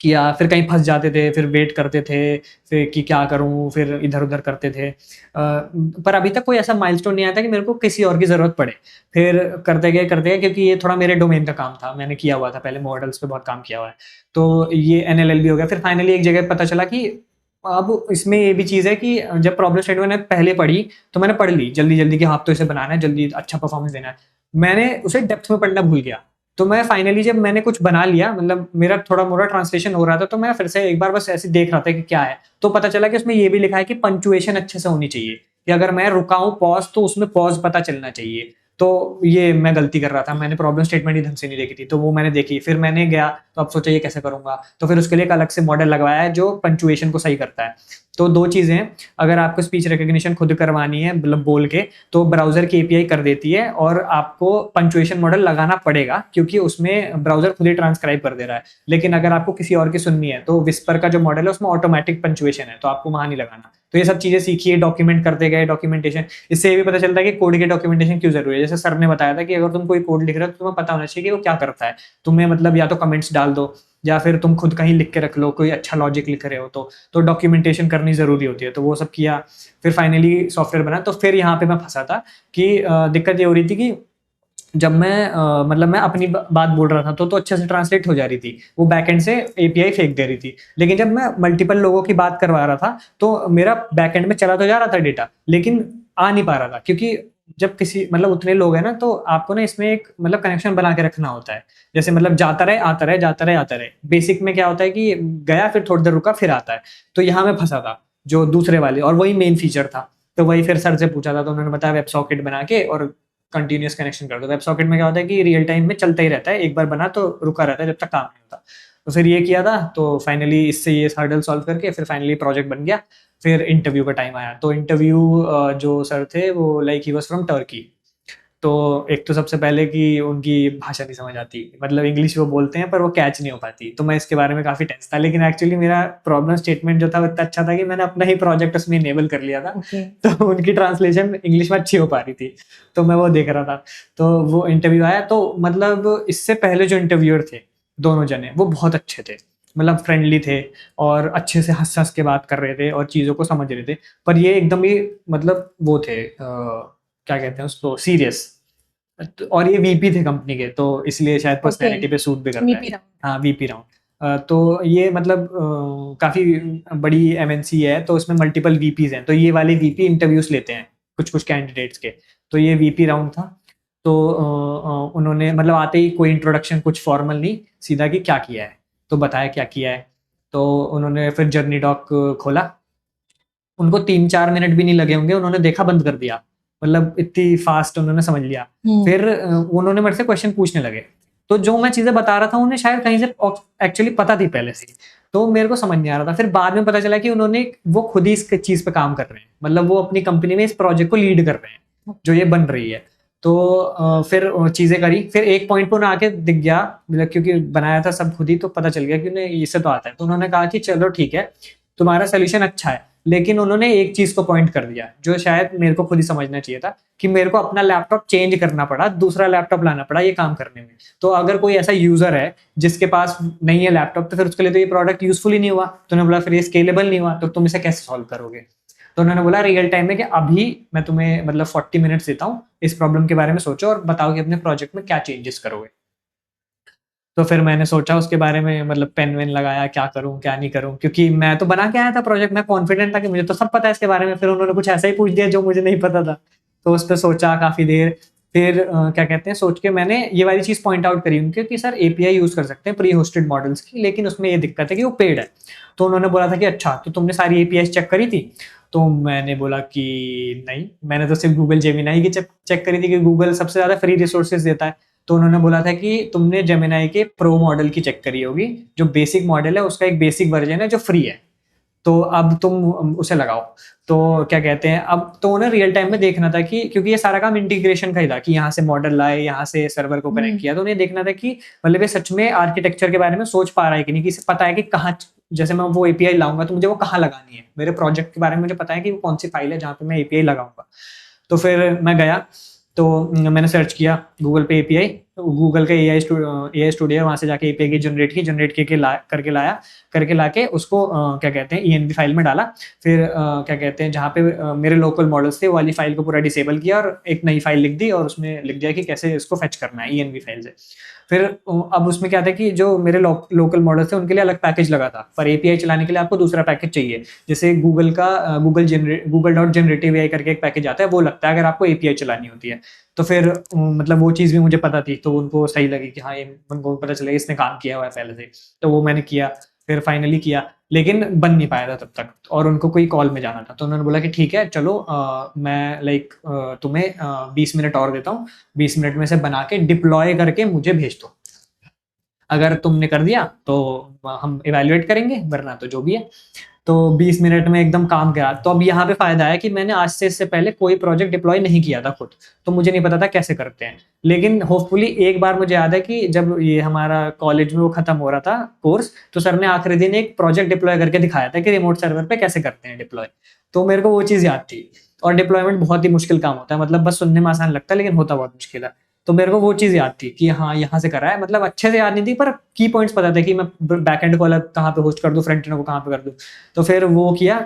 किया, फिर कहीं फंस जाते थे, फिर वेट करते थे, फिर कि क्या करूं, फिर इधर उधर करते थे। पर अभी तक कोई ऐसा माइलस्टोन नहीं आया था कि मेरे को किसी और की ज़रूरत पड़े। फिर करते गए क्योंकि ये थोड़ा मेरे डोमेन का काम था, मैंने किया हुआ था पहले, मॉडल्स पे बहुत काम किया हुआ है, तो ये NLL भी हो गया। फिर फाइनली एक जगह पता चला कि अब इसमें ये भी चीज़ है कि जब प्रॉब्लम स्टेटमेंट मैंने पहले पढ़ी तो मैंने पढ़ ली जल्दी जल्दी कि हाँ तो इसे बनाना है, जल्दी अच्छा परफॉर्मेंस देना है। मैंने उसे डेप्थ में पढ़ना भूल गया। तो मैं फाइनली जब मैंने कुछ बना लिया, मतलब मेरा थोड़ा मोड़ा ट्रांसलेशन हो रहा था, तो मैं फिर से एक बार बस ऐसे देख रहा था कि क्या है, तो पता चला कि उसमें ये भी लिखा है कि पंचुएशन अच्छे से होनी चाहिए, कि अगर मैं रुका हूँ पॉज तो उसमें पॉज पता चलना चाहिए। तो ये मैं गलती कर रहा था, मैंने प्रॉब्लम स्टेटमेंट ही ढंग से नहीं देखी थी, तो वो मैंने देखी। फिर मैंने गया तो अब सोचा ये कैसे करूंगा, तो फिर उसके लिए एक अलग से मॉडल लगवाया है जो पंचुएशन को सही करता है। तो दो चीजें हैं, अगर आपको स्पीच रिकग्निशन खुद करवानी है मतलब बोल के, तो ब्राउजर की API कर देती है, और आपको पंचुएशन मॉडल लगाना पड़ेगा क्योंकि उसमें ब्राउजर खुद ही ट्रांसक्राइब कर दे रहा है। लेकिन अगर आपको किसी और की सुननी है तो विस्पर का जो मॉडल है उसमें ऑटोमेटिक पंचुएशन है, तो आपको वहां नहीं लगाना। तो ये सब चीजें सीखिए, डॉक्यूमेंट करते गए, डॉक्यूमेंटेशन। इससे ये भी पता चलता है कि कोड के डॉक्यूमेंटेशन क्यों जरूरी है। जैसे सर ने बताया था कि अगर तुम कोई कोड लिख रहे हो तो तुम्हें पता होना चाहिए कि वो क्या करता है। तुम्हें मतलब या तो कमेंट्स डाल दो, या फिर तुम खुद कहीं लिख के रख लो, कोई अच्छा लॉजिक लिख रहे हो तो डॉक्यूमेंटेशन करनी जरूरी होती है। तो वो सब किया, फिर फाइनली सॉफ्टवेयर बना। तो फिर यहाँ पे मैं फंसा था कि दिक्कत ये हो रही थी कि जब मैं मतलब मैं अपनी बात बोल रहा था तो अच्छे से ट्रांसलेट हो जा रही थी, वो बैकएंड से API फेंक दे रही थी। लेकिन जब मैं मल्टीपल लोगों की बात करवा रहा था तो मेरा बैकएंड में चला तो जा रहा था डेटा, लेकिन आ नहीं पा रहा था, क्योंकि जब किसी मतलब उतने लोग हैं ना, तो आपको ना इसमें एक मतलब कनेक्शन बना के रखना होता है। जैसे मतलब जाता रहे आता रहे, जाता रहे आता रहे। बेसिक में क्या होता है कि गया, फिर थोड़ी देर रुका, फिर आता है। तो यहाँ मैं फंसा था जो दूसरे वाले, और वही मेन फीचर था। तो वही फिर सर से पूछा था, तो उन्होंने बताया वेब सॉकेट बना के और कंटिन्यूस कनेक्शन कर दो। वेब सॉकेट में क्या होता है कि रियल टाइम में चलता ही रहता है, एक बार बना तो रुका रहता है जब तक काम नहीं होता। तो फिर ये किया था, तो फाइनली इससे ये हर्डल सॉल्व करके फिर फाइनली प्रोजेक्ट बन गया। फिर इंटरव्यू का टाइम आया, तो इंटरव्यू जो सर थे वो like he was from Turkey. तो एक तो सबसे पहले कि उनकी भाषा नहीं समझ आती, मतलब इंग्लिश वो बोलते हैं पर वो कैच नहीं हो पाती, तो मैं इसके बारे में काफी टेंस था। लेकिन एक्चुअली मेरा प्रॉब्लम स्टेटमेंट जो था वो इतना अच्छा था कि मैंने अपना ही प्रोजेक्ट उसमें इनेबल कर लिया था। Okay. तो उनकी ट्रांसलेशन इंग्लिश में अच्छी हो पा रही थी, तो मैं वो देख रहा था। तो वो इंटरव्यू आया, तो मतलब इससे पहले जो इंटरव्यूअर थे दोनों जने वो बहुत अच्छे थे, मतलब फ्रेंडली थे और अच्छे से हंस हंस के बात कर रहे थे और चीज़ों को समझ रहे थे। पर ये एकदम ही मतलब वो थे क्या कहते हैं उसको, सीरियस। और ये VP थे कंपनी के, तो इसलिए शायद पर्सनैलिटी पे सूट भी करता VP है। राउंड। हाँ, VP राउंड। तो ये मतलब काफ़ी बड़ी MNC है, तो उसमें मल्टीपल VPs हैं। तो ये वाले VP इंटरव्यूज लेते हैं कुछ कुछ कैंडिडेट्स के। तो ये VP राउंड था। तो उन्होंने मतलब आते ही कोई इंट्रोडक्शन कुछ फॉर्मल नहीं, सीधा कि क्या किया है, तो बताया क्या किया है। तो उन्होंने फिर जर्नी डॉक खोला, उनको 3-4 मिनट भी नहीं लगे होंगे, उन्होंने देखा बंद कर दिया, मतलब इतनी फास्ट उन्होंने समझ लिया। फिर उन्होंने मेरे से क्वेश्चन पूछने लगे, तो जो मैं चीजें बता रहा था उन्हें शायद कहीं से एक्चुअली पता थी पहले से ही, तो मेरे को समझ नहीं आ रहा था। फिर बाद में पता चला कि उन्होंने वो खुद ही इस चीज पे काम कर रहे हैं, मतलब वो अपनी कंपनी में इस प्रोजेक्ट को लीड कर रहे हैं जो ये बन रही है। तो फिर चीजें करी, फिर एक पॉइंट पर उन्हें आके दिख गया, मतलब क्योंकि बनाया था सब खुद ही, तो पता चल गया कि उन्हें इससे तो आता है। तो उन्होंने कहा कि चलो ठीक है, तुम्हारा सोल्यूशन अच्छा है, लेकिन उन्होंने एक चीज को पॉइंट कर दिया जो शायद मेरे को खुद ही समझना चाहिए था, कि मेरे को अपना लैपटॉप चेंज करना पड़ा, दूसरा लैपटॉप लाना पड़ा ये काम करने में। तो अगर कोई ऐसा यूजर है जिसके पास नहीं है लैपटॉप, तो फिर उसके लिए तो ये प्रोडक्ट यूजफुल ही नहीं हुआ। तो उन्होंने बोला फिर ये स्केलेबल नहीं हुआ, तो तुम इसे कैसे सॉल्व करोगे। तो उन्होंने बोला रियल टाइम में कि अभी मैं तुम्हें मतलब 40 मिनट्स देता हूँ, इस प्रॉब्लम के बारे में सोचो और बताओ कि अपने प्रोजेक्ट में क्या चेंजेस करोगे। तो फिर मैंने सोचा उसके बारे में, मतलब पेन वेन लगाया, क्या करूं क्या नहीं करूं, क्योंकि मैं तो बना के आया था प्रोजेक्ट, मैं कॉन्फिडेंट था कि मुझे तो सब पता है इसके बारे में। फिर उन्होंने कुछ ऐसा ही पूछ दिया जो मुझे नहीं पता था, तो उस पर सोचा काफी देर। फिर क्या कहते हैं, सोच के मैंने ये वाली चीज पॉइंट आउट करी उनके कि सर API यूज कर सकते हैं प्री होस्टेड मॉडल्स की, लेकिन उसमें ये दिक्कत है कि वो पेड है। तो उन्होंने बोला था कि अच्छा तो तुमने सारी API चेक करी थी। तो मैंने बोला कि नहीं, मैंने तो सिर्फ गूगल जेमिनाई की चेक करी थी कि गूगल सबसे ज्यादा फ्री रिसोर्सेज देता है। तो उन्होंने बोला था कि तुमने जेमिनाई के प्रो मॉडल की चेक करी होगी, जो बेसिक मॉडल है उसका एक बेसिक वर्जन है जो फ्री है, तो अब तुम उसे लगाओ। तो क्या कहते हैं, अब तो उन्हें रियल टाइम में देखना था कि, क्योंकि ये सारा काम इंटीग्रेशन का ही था कि यहाँ से मॉडल लाए, यहाँ से सर्वर को कनेक्ट किया, तो उन्हें देखना था कि मतलब ये सच में आर्किटेक्चर के बारे में सोच पा रहा है कि नहीं, कि इसे पता है कि कहाँ, जैसे मैं वो API लाऊंगा तो मुझे वो कहाँ लगानी है, मेरे प्रोजेक्ट के बारे में मुझे पता है कि वो कौन सी फाइल है जहाँ पे मैं API लगाऊंगा। तो फिर मैं गया, तो मैंने सर्च किया गूगल पे API, गूगल का एआई स्टूडियो वहाँ से जाके एपीआई की जनरेट करके लाके उसको क्या कहते हैं ENV फाइल में डाला। फिर क्या कहते हैं जहाँ पे मेरे लोकल मॉडल्स थे वो वाली फाइल को पूरा डिसेबल किया और एक नई फाइल लिख दी और उसमें लिख दिया कि कैसे इसको फेच करना है ENV फाइल से। फिर अब उसमें क्या था कि जो मेरे लोकल मॉडल थे उनके लिए अलग पैकेज लगा था, पर एपीआई चलाने के लिए आपको दूसरा पैकेज चाहिए। जैसे गूगल का Google.generative AI करके एक पैकेज आता है, वो लगता है अगर आपको एपीआई चलानी होती है। तो फिर मतलब वो चीज़ भी मुझे पता थी, तो उनको सही लगी कि हाँ, ये उनको पता चलेगा इसने काम किया हुआ है पहले से, तो वो मैंने किया। फिर फाइनली किया, लेकिन बन नहीं पाया था तब तक, और उनको कोई कॉल में जाना था, तो उन्होंने बोला कि ठीक है चलो, मैं लाइक तुम्हें 20 मिनट और देता हूँ, 20 मिनट में से बना के डिप्लॉय करके मुझे भेज दो। अगर तुमने कर दिया तो हम इवेल्युएट करेंगे, वरना तो जो भी है। तो 20 मिनट में एकदम काम करा। तो अब यहाँ पे फायदा है कि मैंने आज से इससे पहले कोई प्रोजेक्ट डिप्लॉय नहीं किया था खुद, तो मुझे नहीं पता था कैसे करते हैं। लेकिन होपफुली एक बार मुझे याद है कि जब ये हमारा कॉलेज में वो खत्म हो रहा था कोर्स, तो सर ने आखिरी दिन एक प्रोजेक्ट डिप्लॉय करके दिखाया था कि रिमोट सर्वर पे कैसे करते हैं डिप्लॉय। तो मेरे को वो चीज़ याद थी। और डिप्लॉयमेंट बहुत ही मुश्किल काम होता है, मतलब बस सुनने में आसान लगता है लेकिन होता बहुत मुश्किल है। तो मेरे को वो चीज़ याद थी कि हाँ, यहाँ से करा है, मतलब अच्छे से याद नहीं थी पर की पॉइंट्स पता थे कि मैं बैकएंड को अलग कहाँ पे होस्ट कर दूँ, फ्रंट एंड को कहाँ पे कर दूँ। तो फिर वो किया,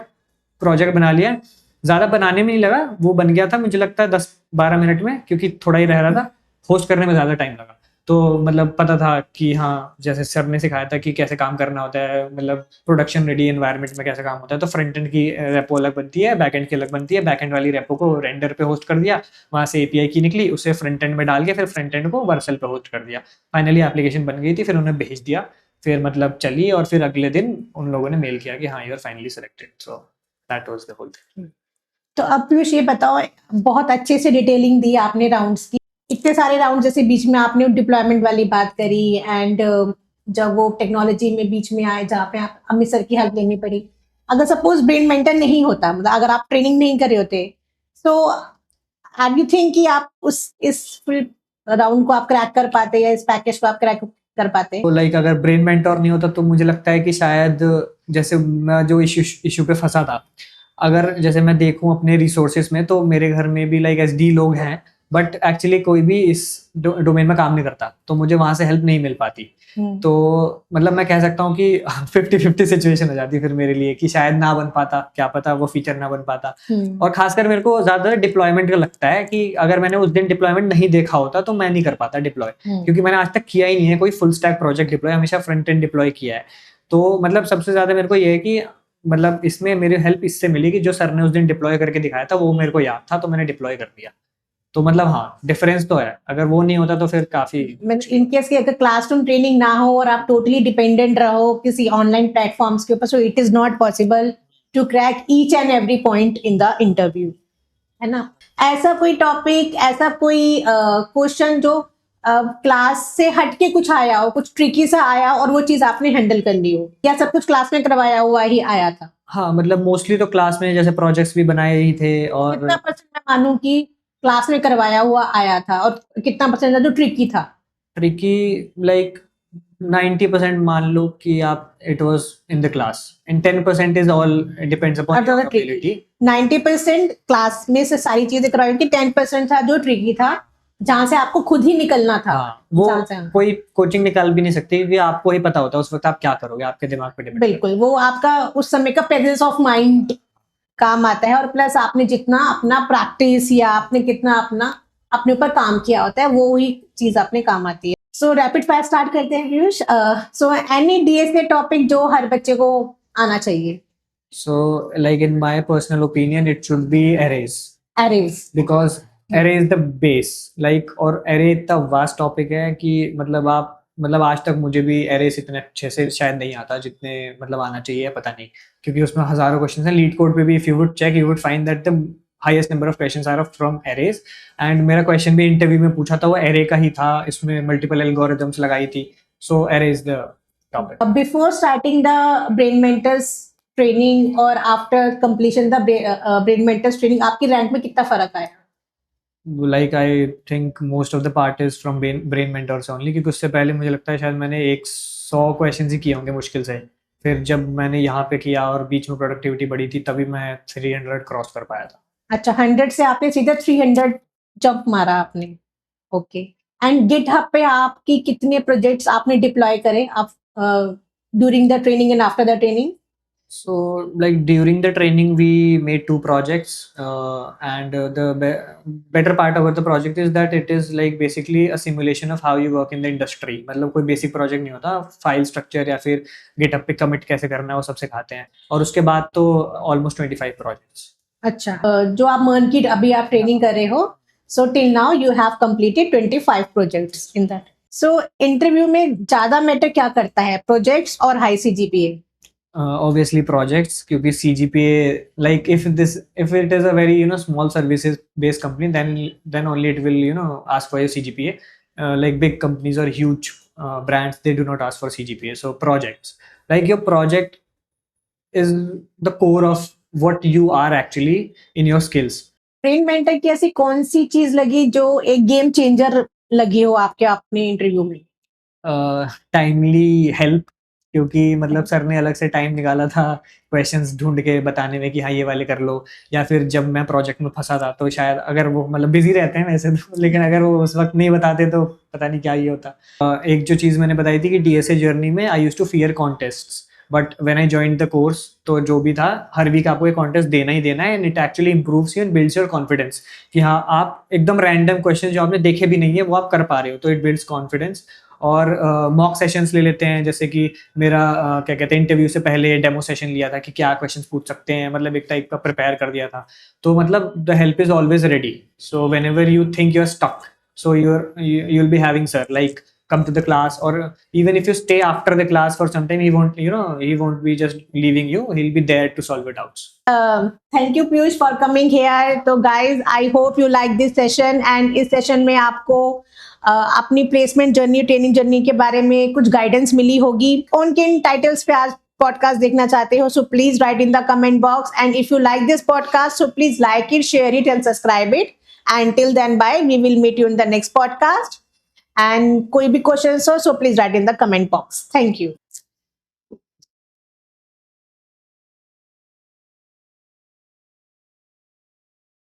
प्रोजेक्ट बना लिया। ज़्यादा बनाने में नहीं लगा, वो बन गया था मुझे लगता है 10-12 मिनट में, क्योंकि थोड़ा ही रह रहा था। होस्ट करने में ज़्यादा टाइम लगा। तो मतलब पता था कि हाँ, जैसे सर ने सिखाया था कि कैसे काम करना होता है, मतलब प्रोडक्शन रेडी एनवायरनमेंट में कैसे काम होता है। तो फ्रंट एंड की रेपो अलग बनती है, बैक एंड की अलग बनती है। बैक एंड वाली रेपो को रेंडर पे होस्ट कर दिया, वहाँ से एपीआई की निकली, उसे फ्रंट एंड में डाल के फिर फ्रंट एंड को वर्सल पे होस्ट कर दिया। फाइनली एप्लीकेशन बन गई थी, फिर उन्हें भेज दिया, फिर मतलब चली, और फिर अगले दिन उन लोगों ने मेल किया कि हाँ, you are finally selected. So that was the whole thing. तो अब पीयूष ये बताओ, बहुत अच्छे से डिटेलिंग दी आपने राउंड्स की, इतने सारे राउंड, जैसे बीच में आपने डिप्लॉयमेंट वाली बात करी, एंड जब वो टेक्नोलॉजी में बीच में आए जहाँ पे आप अमित सर की हेल्प लेनी पड़ी। अगर सपोज ब्रेन मेंटर नहीं होता, मतलब अगर आप ट्रेनिंग नहीं कर रहे होते, तो आर यू थिंक कि आप इस फुल राउंड को आप क्रैक कर पाते, या इस पैकेज को आप क्रैक कर पाते? तो लाइक अगर ब्रेन मेंटोर नहीं होता तो मुझे लगता है कि शायद, जैसे मैं जो इशू पे फंसा था, अगर जैसे मैं देखूं अपने रिसोर्सेस में, तो मेरे घर में भी लाइक एसडी लोग हैं, बट एक्चुअली कोई भी इस डोमेन में काम नहीं करता, तो मुझे वहां से हेल्प नहीं मिल पाती। तो मतलब मैं कह सकता हूँ कि 50-50 सिचुएशन हो जाती फिर मेरे लिए, कि शायद ना बन पाता, क्या पता वो फीचर ना बन पाता। और खासकर मेरे को ज्यादा डिप्लॉयमेंट का लगता है कि अगर मैंने उस दिन डिप्लॉयमेंट नहीं देखा होता तो मैं नहीं कर पाता डिप्लॉय, क्योंकि मैंने आज तक किया ही नहीं है कोई फुल स्टैक प्रोजेक्ट डिप्लॉय, हमेशा फ्रंट एंड डिप्लॉय किया है। तो मतलब सबसे ज्यादा मेरे को ये है कि मतलब इसमें मेरी हेल्प इससे मिली कि जो सर ने उस दिन डिप्लॉय करके दिखाया था वो मेरे को याद था, तो मैंने डिप्लॉय कर दिया। तो मतलब हाँ, डिफरेंस तो है, अगर वो नहीं होता तो फिर काफी, इन केस की अगर क्लासरूम ट्रेनिंग ना हो और आप टोटली डिपेंडेंट रहो किसी ऑनलाइन प्लेटफॉर्म्स के ऊपर, so it is not possible to crack each and every point in the interview, है ना? ऐसा कोई टॉपिक, ऐसा कोई क्वेश्चन जो क्लास से हटके कुछ आया हो, कुछ ट्रिकी सा आया और वो चीज आपने हैंडल कर ली हो, या सब कुछ क्लास में करवाया हुआ ही आया था? हाँ मतलब मोस्टली तो क्लास में जैसे प्रोजेक्ट्स भी बनाए ही थे। और कितना परसेंट मैं मानूं कि क्लास में करवाया हुआ आया था, और कितना परसेंट जो ट्रिकी था? ट्रिकी लाइक 90% मान लो कि आप it was in the class, and 10% is all depends upon your ability. 90% class में से सारी चीजें करवाई थी, 10% था जो ट्रिकी था, जहां से आपको खुद ही निकलना था। हाँ, वो जहाँ से कोई कोचिंग निकाल भी नहीं सकती, क्योंकि आपको ही पता होता है उस वक्त आप क्या करोगे, आपके दिमाग पे डिपेंड। बिल्कुल, वो आपका उस समय का प्रेजेंस ऑफ माइंड काम आता है, और प्लस आपने जितना अपना प्रैक्टिस या आपने कितना अपना अपने ऊपर काम किया होता है, वो ही चीज अपने काम आती है। सो रैपिड फायर स्टार्ट करते हैं Piyush. So any DSA topic जो हर बच्चे को आना चाहिए? So like in my personal opinion it should be arrays, arrays. because array is the base, like, और array इतना वास्ट टॉपिक है कि मतलब आज तक मुझे भी arrays इतने अच्छे से शायद नहीं आता जितने मतलब आना चाहिए, पता नहीं, क्योंकि उसमें हजारों क्वेश्चंस हैं। लीड कोड पे भी if you would check you would find that the highest number of questions are from arrays, and मेरा क्वेश्चन भी इंटरव्यू में पूछा था वो array का ही था, इसमें मल्टीपल एल्गोरिथम्स लगाई थी। So array is the topic. Before starting the brain mentors training और after completion the brain mentors training, आपकी रैंक में कितना फर्क आया? Like I think most of the part is from brain mentors only, क्योंकि उससे पहले मुझे लगता है शायद मैंने 100 क्वेश्चन ही किए होंगे मुश्किल से। फिर जब मैंने यहाँ पे किया और बीच में प्रोडक्टिविटी बढ़ी थी, तभी मैं 300 क्रॉस कर पाया था। अच्छा, 100 से आपने सीधा 300 जंप मारा आपने। ओके, एंड गिटहब पे आपकी कितने प्रोजेक्ट्स आपने डिप्लॉय करे आप during the training and after the training? So, like during the training, we made 2 projects, and the better part about the project is that it is like basically a simulation of how you work in the industry. मतलब कोई basic project नहीं होता, file structure या फिर GitHub पे commit कैसे करना है वो सब सिखाते हैं. और उसके बाद तो almost 25 projects. अच्छा, जो आप मर्न की अभी आप ट्रेनिंग कर रहे हो, so till now you have completed 25 projects in that. So interview में ज्यादा मैटर क्या करता है, प्रोजेक्ट्स और हाई सीजीपीए? Obviously projects, क्योंकि CGPA, like if it is a very small services based company, then only it will ask for your CGPA. Like big companies or huge brands, they do not ask for CGPA. So projects, like your project is the core of what you are actually in your skills. Train mentor की ऐसी कौन सी चीज लगी जो एक गेम चेंजर लगी हो आपके अपने इंटरव्यू में? टाइमली हेल्प, क्योंकि मतलब सर ने अलग से टाइम निकाला था क्वेश्चंस ढूंढ के बताने में कि हाँ ये वाले कर लो, या फिर जब मैं प्रोजेक्ट में फंसा था तो शायद अगर वो मतलब बिजी रहते हैं वैसे तो, लेकिन अगर वो उस वक्त नहीं बताते तो पता नहीं क्या ही होता. एक जो चीज़ मैंने बताई थी कि DSA जर्नी में I use to fear contests, but when I joined the course तो जो भी था हर वीक आपको एक कॉन्टेस्ट देना ही देना है, and it actually improves you and builds your confidence कि हाँ आप एकदम रैंडम क्वेश्चन जो आपने देखे भी नहीं है वो आप कर पा रहे हो, तो इट बिल्ड्स कॉन्फिडेंस. और मॉक सेशंस ले लेते हैं, जैसे कि मेरा क्या कहते हैं इंटरव्यू से पहले डेमो सेशन लिया था कि क्या क्वेश्चंस पूछ सकते हैं, मतलब एक टाइप का प्रिपेयर कर दिया था. तो मतलब the help is always ready. So whenever you think you are stuck, so you will be having sir like come to the class, or even if you stay after the class for some time, he won't be just leaving you, he'll be there to solve your doubts. Thank you Piyush for coming here. तो guys, I hope you like this session, and इस सेशन में आपको अपनी प्लेसमेंट जर्नी, ट्रेनिंग जर्नी के बारे में कुछ गाइडेंस मिली होगी. कौन किन टाइटल्स पे आज पॉडकास्ट देखना चाहते हो, so please right in the comment box, and if you like this podcast so please like it, share it and subscribe it. And till then, bye. We will meet you in the next podcast. And कोई भी questions हो, so please write in the comment box. Thank you.